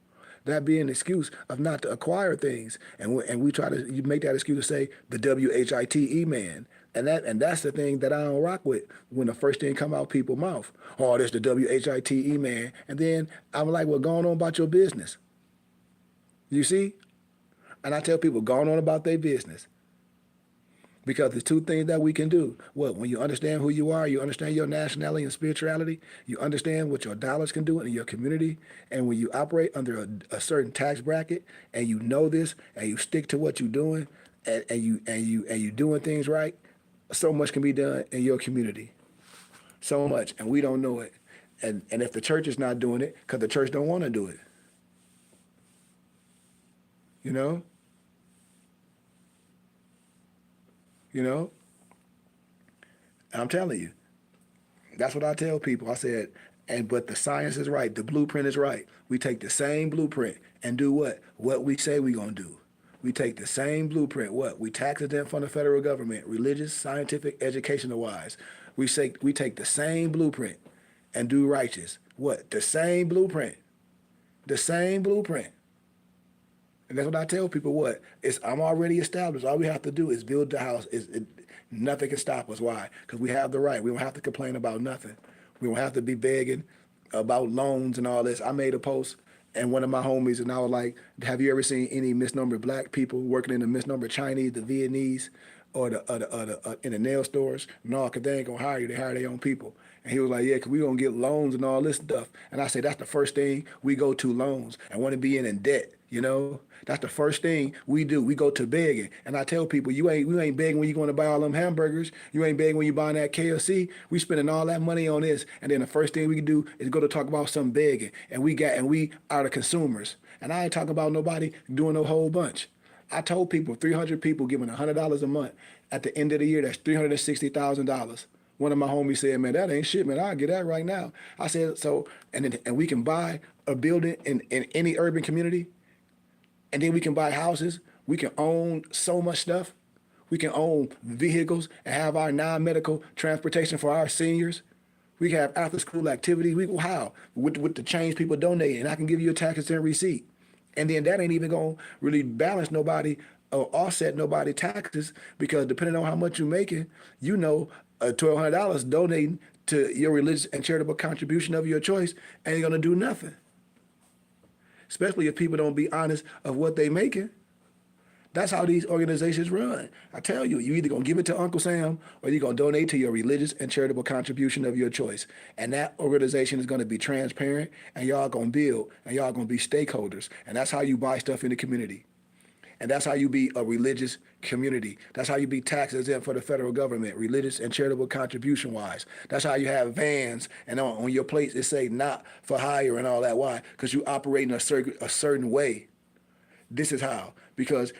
That be an excuse of not to acquire things, and we try to you make that excuse to say the WHITE man, and that's the thing that I don't rock with. When the first thing come out people's mouth, oh, there's the WHITE man, and then I'm like, well, go on about your business. You see, And I tell people, go on about their business. Because there's two things that we can do. What? When you understand who you are, you understand your nationality and spirituality, you understand what your dollars can do in your community, and when you operate under a certain tax bracket, and you know this, and you stick to what you're doing, and you doing things right, so much can be done in your community. So much, and we don't know it. And if the church is not doing it, because the church don't want to do it, you know, you know. I'm telling you, that's what I tell people. I said, but the science is right. The blueprint is right. We take the same blueprint and do what? What we say we gonna do. We take the same blueprint. What? We tax exempt from the federal government, religious, scientific, educational wise. We take the same blueprint and do righteous. What? The same blueprint. The same blueprint. And that's what I tell people. What? I'm already established. All we have to do is build the house. Nothing can stop us. Why? Because we have the right. We don't have to complain about nothing. We don't have to be begging about loans and all this. I made a post, and one of my homies, and I was like, have you ever seen any misnumbered black people working in the misnumbered Chinese, the Vietnamese, or in the nail stores? No, because they ain't going to hire you. They hire their own people. And he was like, yeah, because we going to get loans and all this stuff. And I said, that's the first thing we go to, loans, and want to be in debt, you know? That's the first thing we do. We go to begging. And I tell people, you ain't begging when you're going to buy all them hamburgers. You ain't begging when you're buying that KFC. We spending all that money on this. And then the first thing we can do is go to talk about some begging. And we are the consumers. And I ain't talking about nobody doing a whole bunch. I told people, 300 people giving $100 a month. At the end of the year, that's $360,000. One of my homies said, man, that ain't shit, man. I'll get that right now. I said, so, and we can buy a building in any urban community. And then we can buy houses. We can own so much stuff. We can own vehicles and have our non-medical transportation for our seniors. We can have after-school activities. How? With the change people donate, and I can give you a tax exempt receipt. And then that ain't even going to really balance nobody or offset nobody taxes, because depending on how much you're making, you know, $1,200 donating to your religious and charitable contribution of your choice ain't going to do nothing. Especially if people don't be honest of what they making. That's how these organizations run. I tell you, you either going to give it to Uncle Sam or you're going to donate to your religious and charitable contribution of your choice. And that organization is going to be transparent, and y'all going to build, and y'all going to be stakeholders. And that's how you buy stuff in the community. And that's how you be a religious community. That's how you be tax exempt for the federal government, religious and charitable contribution wise. That's how you have vans, and on your plates it say not for hire and all that. Why? Because you operate in a certain way. This is how. Because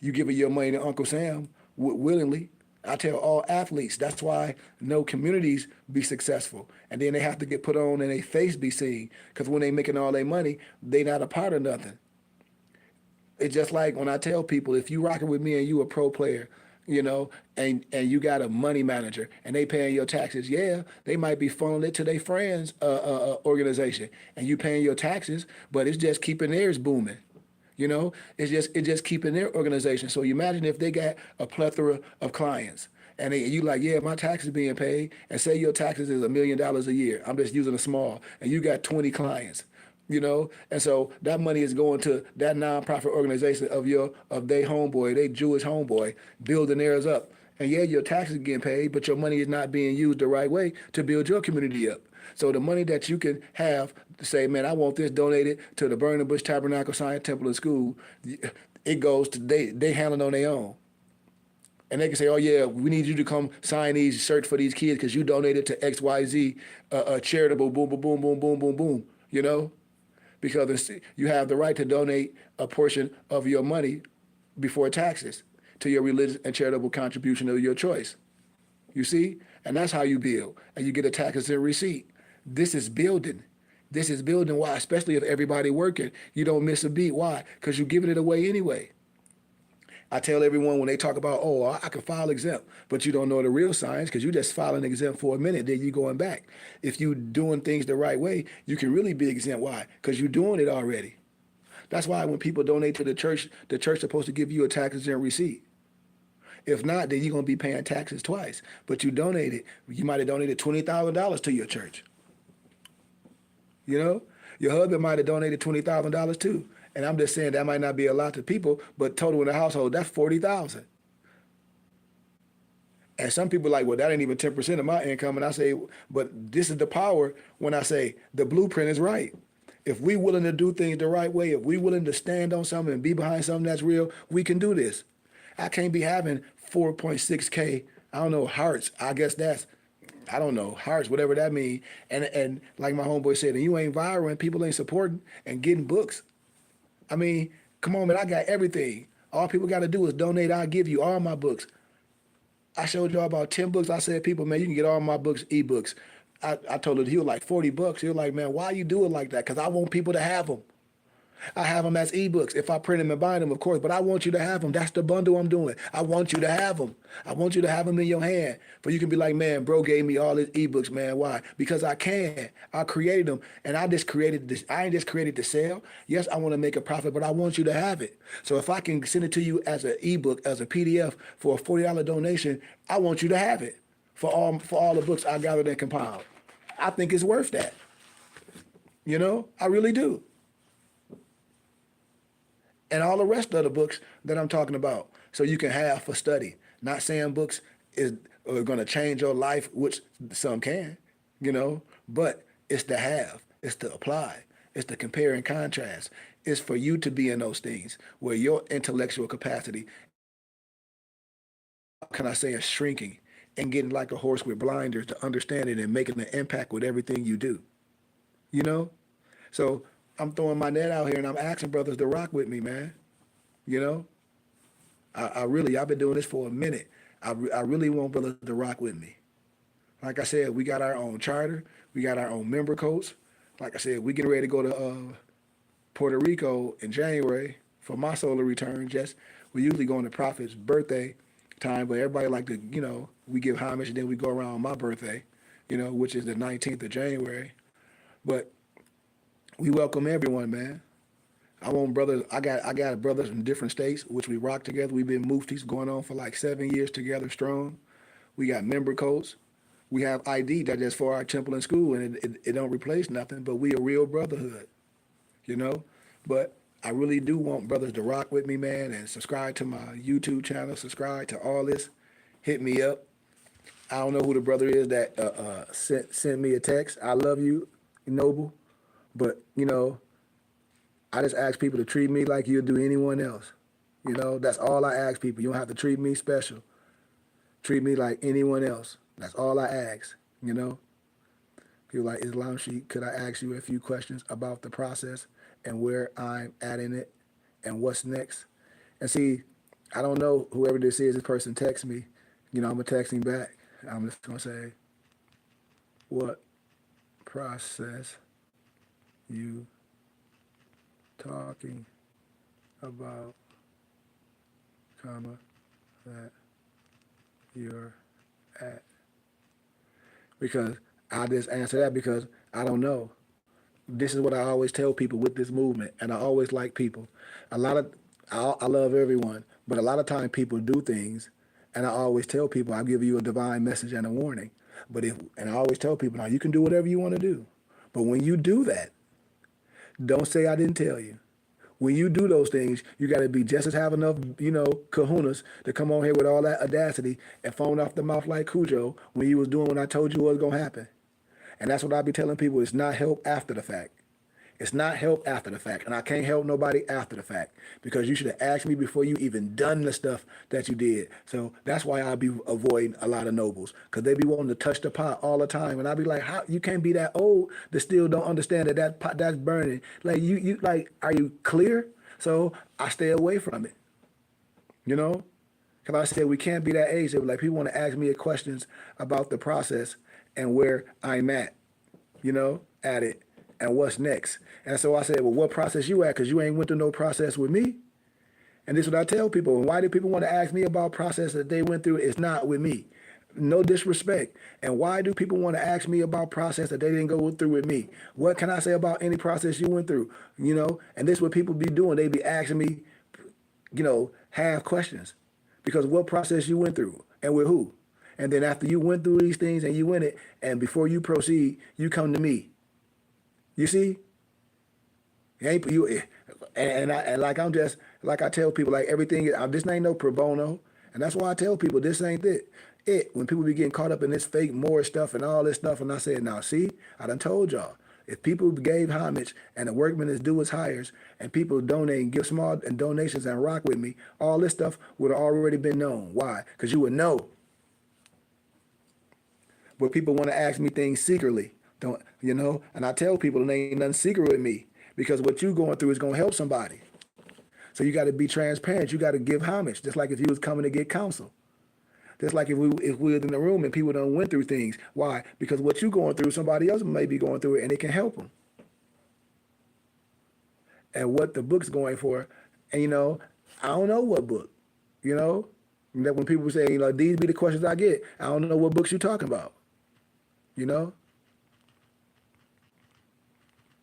you giving your money to Uncle Sam willingly. I tell all athletes, that's why no communities be successful. And then they have to get put on and their face be seen. Because when they making all their money, they not a part of nothing. It's just like when I tell people, if you rocking with me and you a pro player, you know, and you got a money manager and they paying your taxes, yeah, they might be funneling it to their friends' organization, and you paying your taxes, but it's just keeping theirs booming. You know, it's just keeping their organization. So you imagine if they got a plethora of clients, and you like, yeah, my taxes being paid, and say your taxes is $1 million a year. I'm just using a small, and you got 20 clients. You know, and so that money is going to that nonprofit organization of their homeboy, they Jewish homeboy, building theirs up. And yeah, your taxes are getting paid, but your money is not being used the right way to build your community up. So the money that you can have to say, man, I want this donated to the Burning Bush Tabernacle Science Temple and School, it goes to they handle it on their own. And they can say, oh, yeah, we need you to come sign these shirts for these kids because you donated to XYZ charitable boom, boom, boom, boom, boom, boom, boom, you know? Because you have the right to donate a portion of your money before taxes to your religious and charitable contribution of your choice. You see? And that's how you build. And you get a tax exempt receipt. This is building. This is building. Why? Especially if everybody working. You don't miss a beat. Why? Because you're giving it away anyway. I tell everyone when they talk about, oh, I can file exempt, but you don't know the real science because you just filing exempt for a minute, then you going back. If you doing things the right way, you can really be exempt. Why? Because you're doing it already. That's why when people donate to the church is supposed to give you a tax exempt receipt. If not, then you're going to be paying taxes twice. But you donated. You might have donated $20,000 to your church. You know? Your husband might have donated $20,000 too. And I'm just saying that might not be a lot to people, but total in the household, that's 40,000. And some people are like, well, that ain't even 10% of my income. And I say, but this is the power when I say the blueprint is right. If we willing to do things the right way, if we willing to stand on something and be behind something that's real, we can do this. I can't be having 4.6K, I don't know, hearts. I guess that's, I don't know, hearts, whatever that means. And like my homeboy said, and you ain't viral and people ain't supporting and getting books. I mean, come on, man, I got everything. All people got to do is donate. I'll give you all my books. I showed y'all about 10 books. I said, people, man, you can get all my books, ebooks. I told him he was like $40. He was like, man, why you do it like that? Because I want people to have them. I have them as ebooks. If I print them and buy them, of course, but I want you to have them. That's the bundle I'm doing. I want you to have them. I want you to have them in your hand. For you can be like, man, bro gave me all his ebooks, man. Why? Because I can. I created them, and I just created this. I ain't just created to sell. Yes, I want to make a profit, but I want you to have it. So if I can send it to you as an ebook, as a PDF for a $40 donation, I want you to have it for all the books I gathered and compiled. I think it's worth that. You know, I really do. And all the rest of the books that I'm talking about, so you can have for study. Not saying books are going to change your life, which some can, you know, but it's to have, it's to apply, it's to compare and contrast. It's for you to be in those things where your intellectual capacity, can I say, is shrinking and getting like a horse with blinders to understand it and making an impact with everything you do, you know? So I'm throwing my net out here and I'm asking brothers to rock with me, man. You know, I've been doing this for a minute. I really want brothers to rock with me. Like I said, we got our own charter. We got our own member codes. Like I said, we getting ready to go to Puerto Rico in January for my solar return. We usually go on the Prophet's birthday time, but everybody like to, you know, we give homage and then we go around my birthday, you know, which is the 19th of January. But we welcome everyone, man. I want brothers. I got brothers from different states, which we rock together. We've been muftis going on for like 7 years together strong. We got member codes. We have ID that is for our temple and school, and it don't replace nothing, but we a real brotherhood, you know? But I really do want brothers to rock with me, man, and subscribe to my YouTube channel, subscribe to all this. Hit me up. I don't know who the brother is that sent me a text. I love you, Noble. But, you know, I just ask people to treat me like you'd do anyone else. You know, that's all I ask people. You don't have to treat me special. Treat me like anyone else. That's all I ask, you know. People like, Islam Sheikh, could I ask you a few questions about the process and where I'm at in it and what's next? And see, I don't know whoever this is, this person texts me. You know, I'm going to text him back. I'm just going to say, what process you talking about, comma, that you're at? Because I just answer that because I don't know. This is what I always tell people with this movement, and I always like people. I love everyone, but a lot of times people do things, and I always tell people I'll give you a divine message and a warning. And I always tell people, now you can do whatever you want to do, but when you do that, don't say I didn't tell you. When you do those things, you got to be just as have enough, you know, kahunas to come on here with all that audacity and phone off the mouth like Cujo when you was doing what I told you was going to happen. And that's what I be telling people. It's not help after the fact. It's not help after the fact. And I can't help nobody after the fact because you should have asked me before you even done the stuff that you did. So that's why I be avoiding a lot of nobles because they be wanting to touch the pot all the time. And I be like, how you can't be that old that still don't understand that pot that's burning. Like you like, are you clear? So I stay away from it, you know? Because I said we can't be that age. Like people want to ask me questions about the process and where I'm at, you know, at it. And what's next? And so I said, well, what process you at? Because you ain't went through no process with me. And this is what I tell people. And why do people want to ask me about process that they went through? It's not with me. No disrespect. And why do people want to ask me about process that they didn't go through with me? What can I say about any process you went through? You know, and this is what people be doing. They be asking me, you know, have questions. Because what process you went through and with who? And then after you went through these things and you win it, and before you proceed, you come to me. You see, And like I'm just like I tell people like everything. This ain't no pro bono, and that's why I tell people this ain't it. When people be getting caught up in this fake more stuff and all this stuff, and I said, now see, I done told y'all. If people gave homage and the workman is due his hires, and people donate and give small and donations and rock with me, all this stuff would have already been known. Why? Because you would know. But people want to ask me things secretly, don't you know? And I tell people there ain't nothing secret with me because what you going through is gonna help somebody. So you got to be transparent. You got to give homage, just like if you was coming to get counsel. Just like if we was in the room and people done went through things. Why? Because what you going through, somebody else may be going through it, and it can help them. And what the book's going for, and I don't know what book, that when people say, these be the questions I get, I don't know what books you talking about, you know.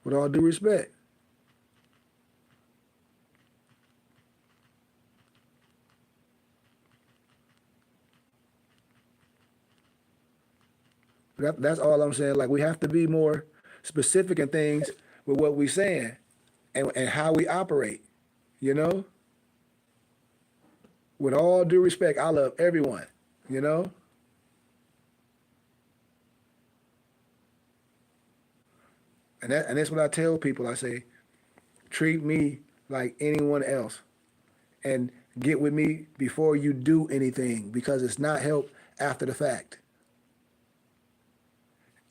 With all due respect. That's all I'm saying. Like we have to be more specific in things with what we saying and how we operate, you know? With all due respect, I love everyone, you know? And that's what I tell people. I say, treat me like anyone else and get with me before you do anything because it's not help after the fact.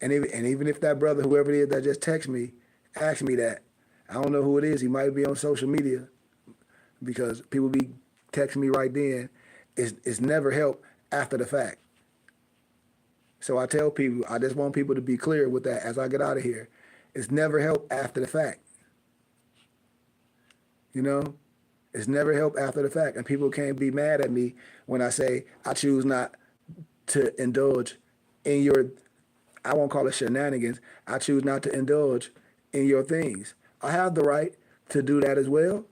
And even if that brother, whoever it is that just text me, ask me that, I don't know who it is. He might be on social media because people be texting me right then. It's never help after the fact. So I tell people, I just want people to be clear with that as I get out of here. It's never help after the fact. You know, it's never help after the fact. And people can't be mad at me when I say I choose not to indulge in your, I won't call it shenanigans. I choose not to indulge in your things. I have the right to do that as well.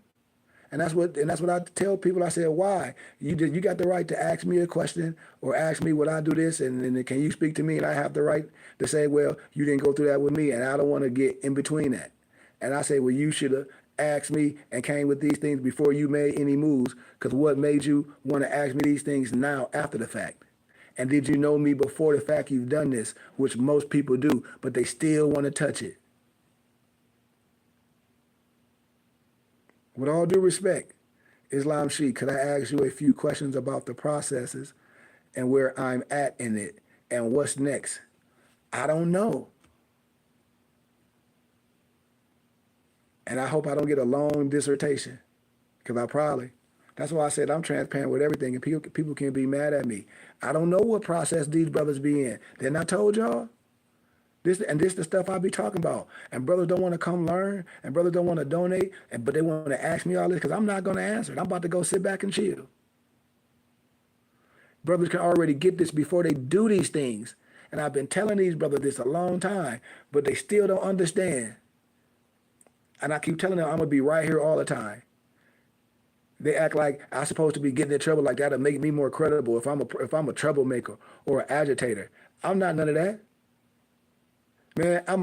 And that's what I tell people. I said, why? You got the right to ask me a question or ask me would I do this and can you speak to me? And I have the right to say, well, you didn't go through that with me and I don't want to get in between that. And I say, well, you should have asked me and came with these things before you made any moves because what made you want to ask me these things now after the fact? And did you know me before the fact you've done this, which most people do, but they still want to touch it? With all due respect, Islam Sheikh, could I ask you a few questions about the processes and where I'm at in it and what's next? I don't know. And I hope I don't get a long dissertation because I probably, that's why I said I'm transparent with everything and people can be mad at me. I don't know what process these brothers be in. Didn't I told y'all? This the stuff I be talking about. And brothers don't want to come learn, and brothers don't want to donate, but they want to ask me all this because I'm not going to answer it. I'm about to go sit back and chill. Brothers can already get this before they do these things. And I've been telling these brothers this a long time, but they still don't understand. And I keep telling them I'm going to be right here all the time. They act like I'm supposed to be getting in trouble like that to make me more credible if I'm a troublemaker or an agitator. I'm not none of that. Man, I'm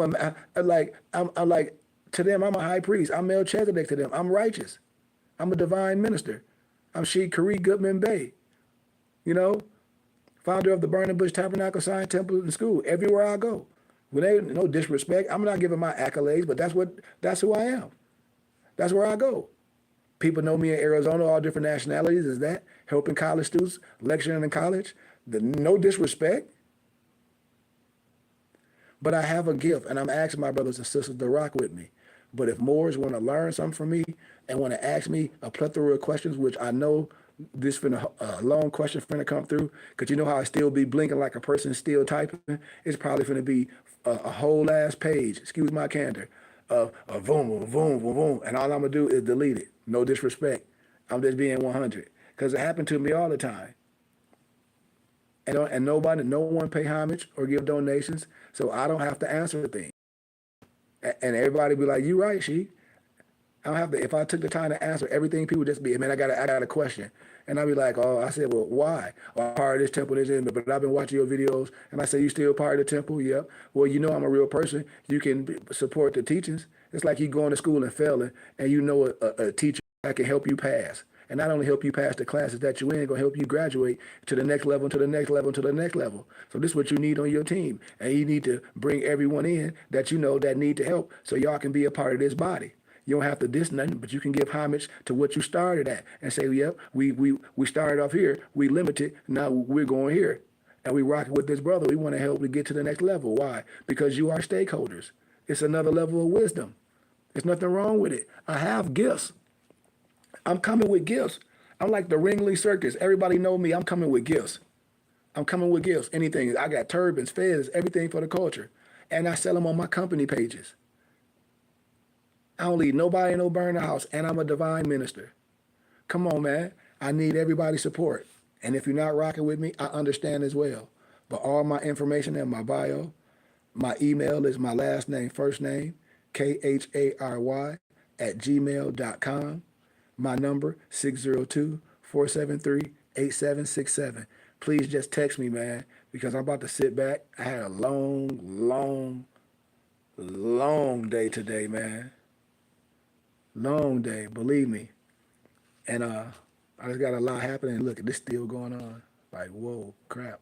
like to them, I'm a high priest. I'm Melchizedek to them. I'm righteous. I'm a divine minister. I'm Sheikh Kari Goodman Bey, founder of the Burning Bush Tabernacle Science Temple and School. Everywhere I go, no disrespect. I'm not giving my accolades, but that's who I am. That's where I go. People know me in Arizona, all different nationalities. Is that helping college students, lecturing in college? No disrespect. But I have a gift, and I'm asking my brothers and sisters to rock with me. But if Moors want to learn something from me and want to ask me a plethora of questions, which I know this finna a long question finna come through, because you know how I still be blinking like a person still typing? It's probably finna be a whole ass page, excuse my candor, of boom, boom, boom, boom, boom, and all I'm gonna do is delete it. No disrespect. I'm just being 100, because it happened to me all the time. And no one pay homage or give donations, so I don't have to answer things. And everybody be like, "You right, Sheik." I don't have to. If I took the time to answer everything, people just be, man, I got a question, and I'd be like, oh, I said, well, why? Well, I'm part of this temple, this, but I've been watching your videos, and I say, you still part of the temple? Yep. Well, you know, I'm a real person. You can support the teachings. It's like you going to school and failing, and you know a teacher that can help you pass. And not only help you pass the classes that you in, gonna help you graduate to the next level, to the next level, to the next level. So this is what you need on your team. And you need to bring everyone in that you know that need to help so y'all can be a part of this body. You don't have to diss nothing, but you can give homage to what you started at and say, yep, we started off here, we limited, now we're going here. And we rocking with this brother. We want to help to get to the next level. Why? Because you are stakeholders. It's another level of wisdom. There's nothing wrong with it. I have gifts. I'm coming with gifts. I'm like the Ringley Circus. Everybody know me. I'm coming with gifts. I'm coming with gifts. Anything. I got turbans, fez, everything for the culture. And I sell them on my company pages. I don't leave nobody no burner house, and I'm a divine minister. Come on, man. I need everybody's support. And if you're not rocking with me, I understand as well. But all my information in my bio, my email is my last name, first name, KHARY @gmail.com. My number, 602-473-8767. Please just text me, man, because I'm about to sit back. I had a long day today, man. Long day, believe me. And I just got a lot happening. Look, this still going on. Like, whoa, crap.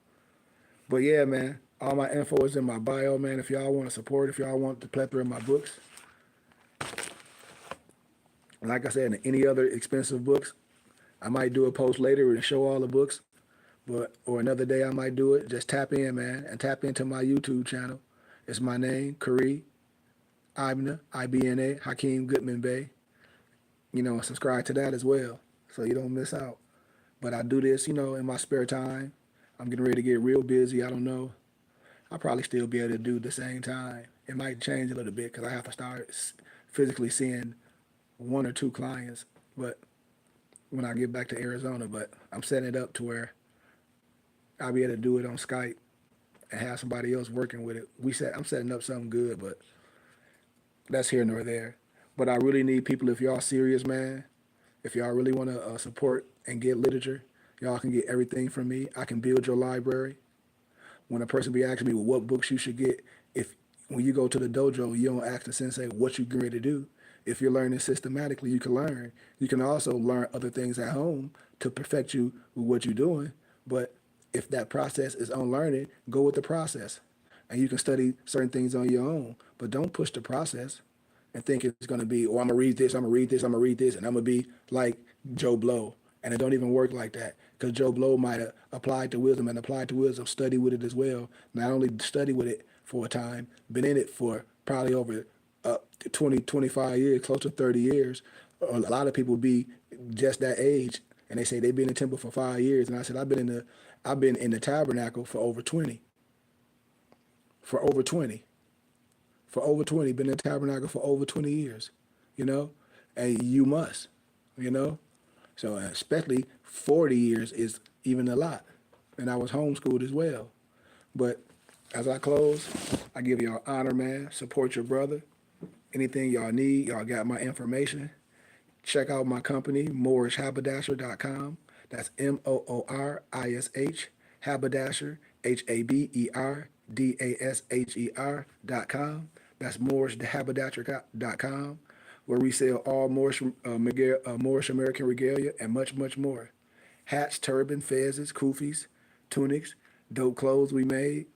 But yeah, man, all my info is in my bio, man. If y'all want to support, if y'all want the plethora of my books, like I said, any other expensive books, I might do a post later and show all the books. But or another day I might do it. Just tap in, man, and tap into my YouTube channel. It's my name, Kari Ibna, IBNA, Hakeem Goodman Bey. You know, subscribe to that as well so you don't miss out. But I do this, you know, in my spare time. I'm getting ready to get real busy. I don't know. I'll probably still be able to do the same time. It might change a little bit because I have to start physically seeing one or two clients. But when I get back to Arizona, but I'm setting it up to where I'll be able to do it on Skype and have somebody else working with it. I'm setting up something good, but that's here nor there. But I really need people, if y'all serious, man, if y'all really want to support and get literature, y'all can get everything from me. I can build your library. When a person be asking me, well, what books you should get, if when you go to the dojo, you don't ask the sensei what you get ready to do. If you're learning systematically, you can learn. You can also learn other things at home to perfect you with what you're doing. But if that process is unlearning, go with the process. And you can study certain things on your own. But don't push the process and think it's going to be, oh, I'm going to read this, I'm going to read this, I'm going to read this, and I'm going to be like Joe Blow. And it don't even work like that because Joe Blow might have applied to wisdom and applied to wisdom, study with it as well. Not only study with it for a time, been in it for probably over 20, 25 years, close to 30 years. A lot of people be just that age, and they say they've been in the temple for 5 years. And I said, I've been in the tabernacle for over 20. For over 20. For over 20. Been in the tabernacle for over 20 years, you know? And you must, you know? So especially 40 years is even a lot. And I was homeschooled as well. But as I close, I give y'all honor, man. Support your brother. Anything y'all need, y'all got my information. Check out my company, moorishhaberdasher.com. That's MOORISH, haberdasher, HABERDASHER.com. That's moorishhaberdasher.com, where we sell all Moorish American regalia and much, much more. Hats, turban, fezzes, kufis, tunics, dope clothes we made.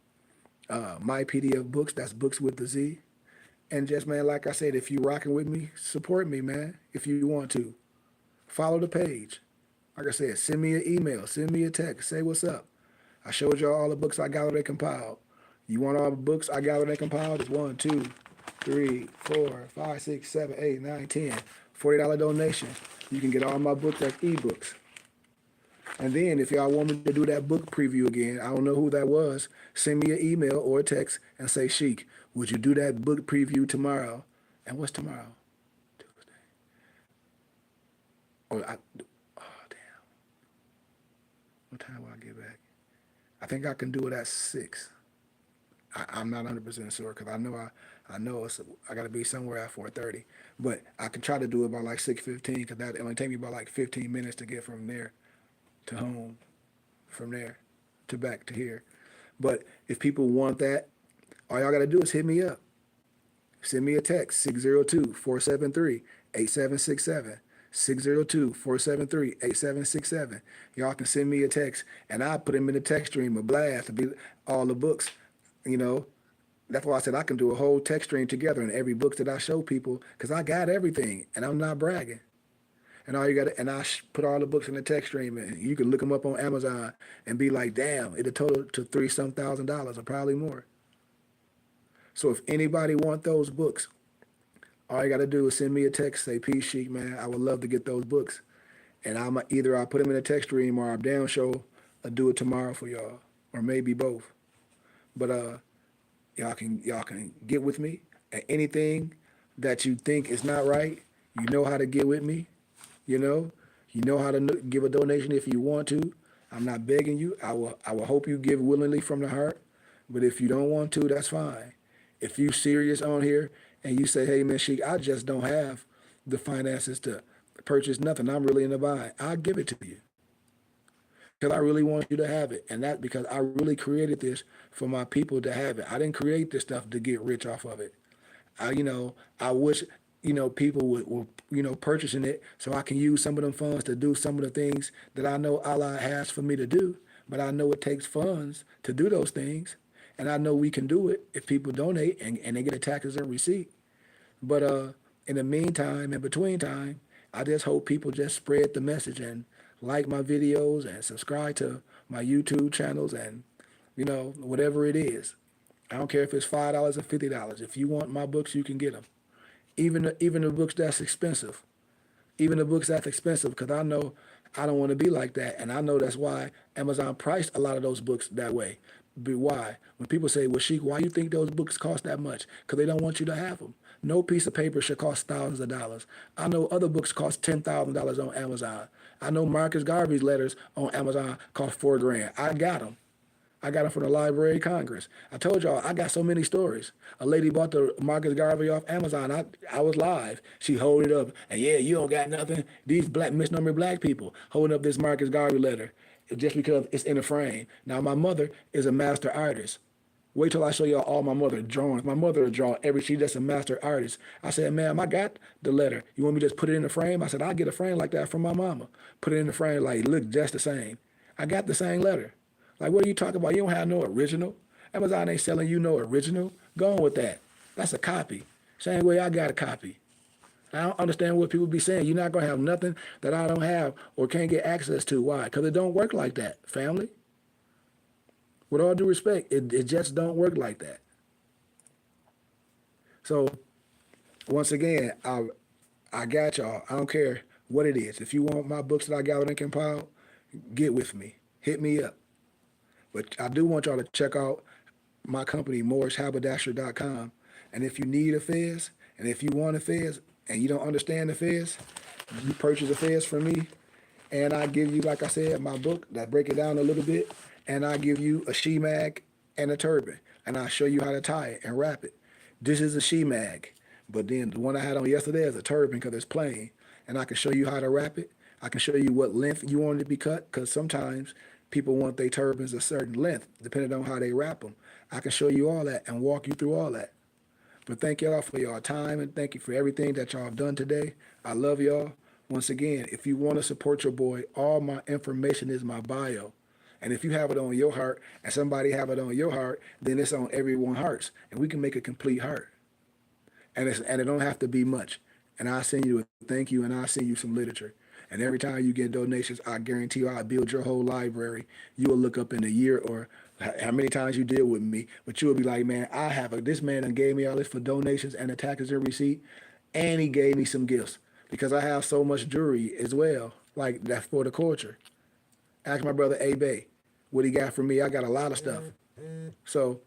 My PDF books, that's books with the Z. And just, man, like I said, if you rocking with me, support me, man, if you want to. Follow the page. Like I said, send me an email, send me a text, say what's up. I showed y'all all the books I gathered and compiled. You want all the books I gathered and compiled? It's 1, 2, 3, 4, 5, 6, 7, 8, 9, 10. $40 donation. You can get all my books as ebooks. And then if y'all want me to do that book preview again, I don't know who that was, send me an email or a text and say, Sheik, would you do that book preview tomorrow? And what's tomorrow? Tuesday. Oh, damn. What time will I get back? I think I can do it at 6. I'm not 100% sure because I know I got to be somewhere at 4:30, but I can try to do it by like 6:15 because that only take me about like 15 minutes to get from there to home, from there to back to here. But if people want that, all y'all got to do is hit me up. Send me a text, 602-473-8767. 602-473-8767. Y'all can send me a text, and I put them in the text stream, a blast to be all the books, you know. That's why I said I can do a whole text stream together in every book that I show people, because I got everything, and I'm not bragging. And all you got, and put all the books in the text stream, and you can look them up on Amazon and be like, damn, it'll total to $3-some thousand or probably more. So if anybody want those books, all you got to do is send me a text, say, Peace Sheik, man, I would love to get those books. And I'll put them in a text stream or I'm down show or do it tomorrow for y'all, or maybe both. But y'all can get with me at anything that you think is not right. You know how to get with me. You know how to give a donation if you want to. I'm not begging you. I will hope you give willingly from the heart. But if you don't want to, that's fine. If you serious on here and you say, hey man, Sheik, I just don't have the finances to purchase nothing, I'm really in the bind, I'll give it to you. Because I really want you to have it. And that's because I really created this for my people to have it. I didn't create this stuff to get rich off of it. I wish, people were purchasing it so I can use some of them funds to do some of the things that I know Allah has for me to do. But I know it takes funds to do those things. And I know we can do it if people donate and they get a taxes and receipt. But in the meantime, in between time, I just hope people just spread the message and like my videos and subscribe to my YouTube channels and, whatever it is. I don't care if it's $5 or $50. If you want my books, you can get them. Even the books that's expensive. Even the books that's expensive, because I know I don't want to be like that. And I know that's why Amazon priced a lot of those books that way. But why? When people say, well, Sheik, why you think those books cost that much? Because they don't want you to have them. No piece of paper should cost thousands of dollars. I know other books cost $10,000 on Amazon. I know Marcus Garvey's letters on Amazon cost $4,000. I got them. I got them from the Library of Congress. I told y'all, I got so many stories. A lady bought the Marcus Garvey off Amazon. I was live. She hold it up. And yeah, you don't got nothing. These misnumbered black people holding up this Marcus Garvey letter just because it's in a frame. Now, my mother is a master artist. Wait till I show y'all all my mother's drawings. My mother draw she's just a master artist. I said, ma'am, I got the letter. You want me to just put it in the frame? I said, I'll get a frame like that from my mama. Put it in the frame like, look just the same. I got the same letter. Like, what are you talking about? You don't have no original. Amazon ain't selling you no original. Go on with that. That's a copy. Same way I got a copy. I don't understand what people be saying. You're not going to have nothing that I don't have or can't get access to. Why? Because it don't work like that, family. With all due respect, it just don't work like that. So, once again, I got y'all. I don't care what it is. If you want my books that I gathered and compiled, get with me. Hit me up. But I do want y'all to check out my company, moorishhaberdasher.com. And if you need a fez, and if you want a fez, and you don't understand the fez, you purchase a fez from me, and I give you, like I said, my book that break it down a little bit, and I give you a she-mag and a turban, and I show you how to tie it and wrap it. This is a she-mag, but then the one I had on yesterday is a turban because it's plain, and I can show you how to wrap it. I can show you what length you want it to be cut, because sometimes people want their turbans a certain length, depending on how they wrap them. I can show you all that and walk you through all that. But thank y'all for your time, and thank you for everything that y'all have done today. I love y'all. Once again, if you want to support your boy, all my information is my bio. And if you have it on your heart and somebody have it on your heart, then it's on everyone's hearts, and we can make a complete heart. And it don't have to be much. And I'll send you a thank you, and I'll send you some literature. And every time you get donations, I guarantee you I'll build your whole library. You will look up in a year or how many times you deal with me, but you will be like, man, this man done gave me all this for donations and the taxes and receipt, and he gave me some gifts because I have so much jewelry as well, like that for the culture. Ask my brother A-Bay what he got for me. I got a lot of stuff. So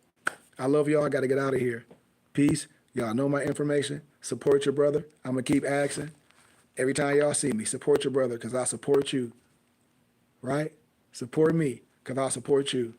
I love y'all. I got to get out of here. Peace. Y'all know my information. Support your brother. I'm going to keep asking. Every time y'all see me, support your brother because I support you. Right? Support me because I support you.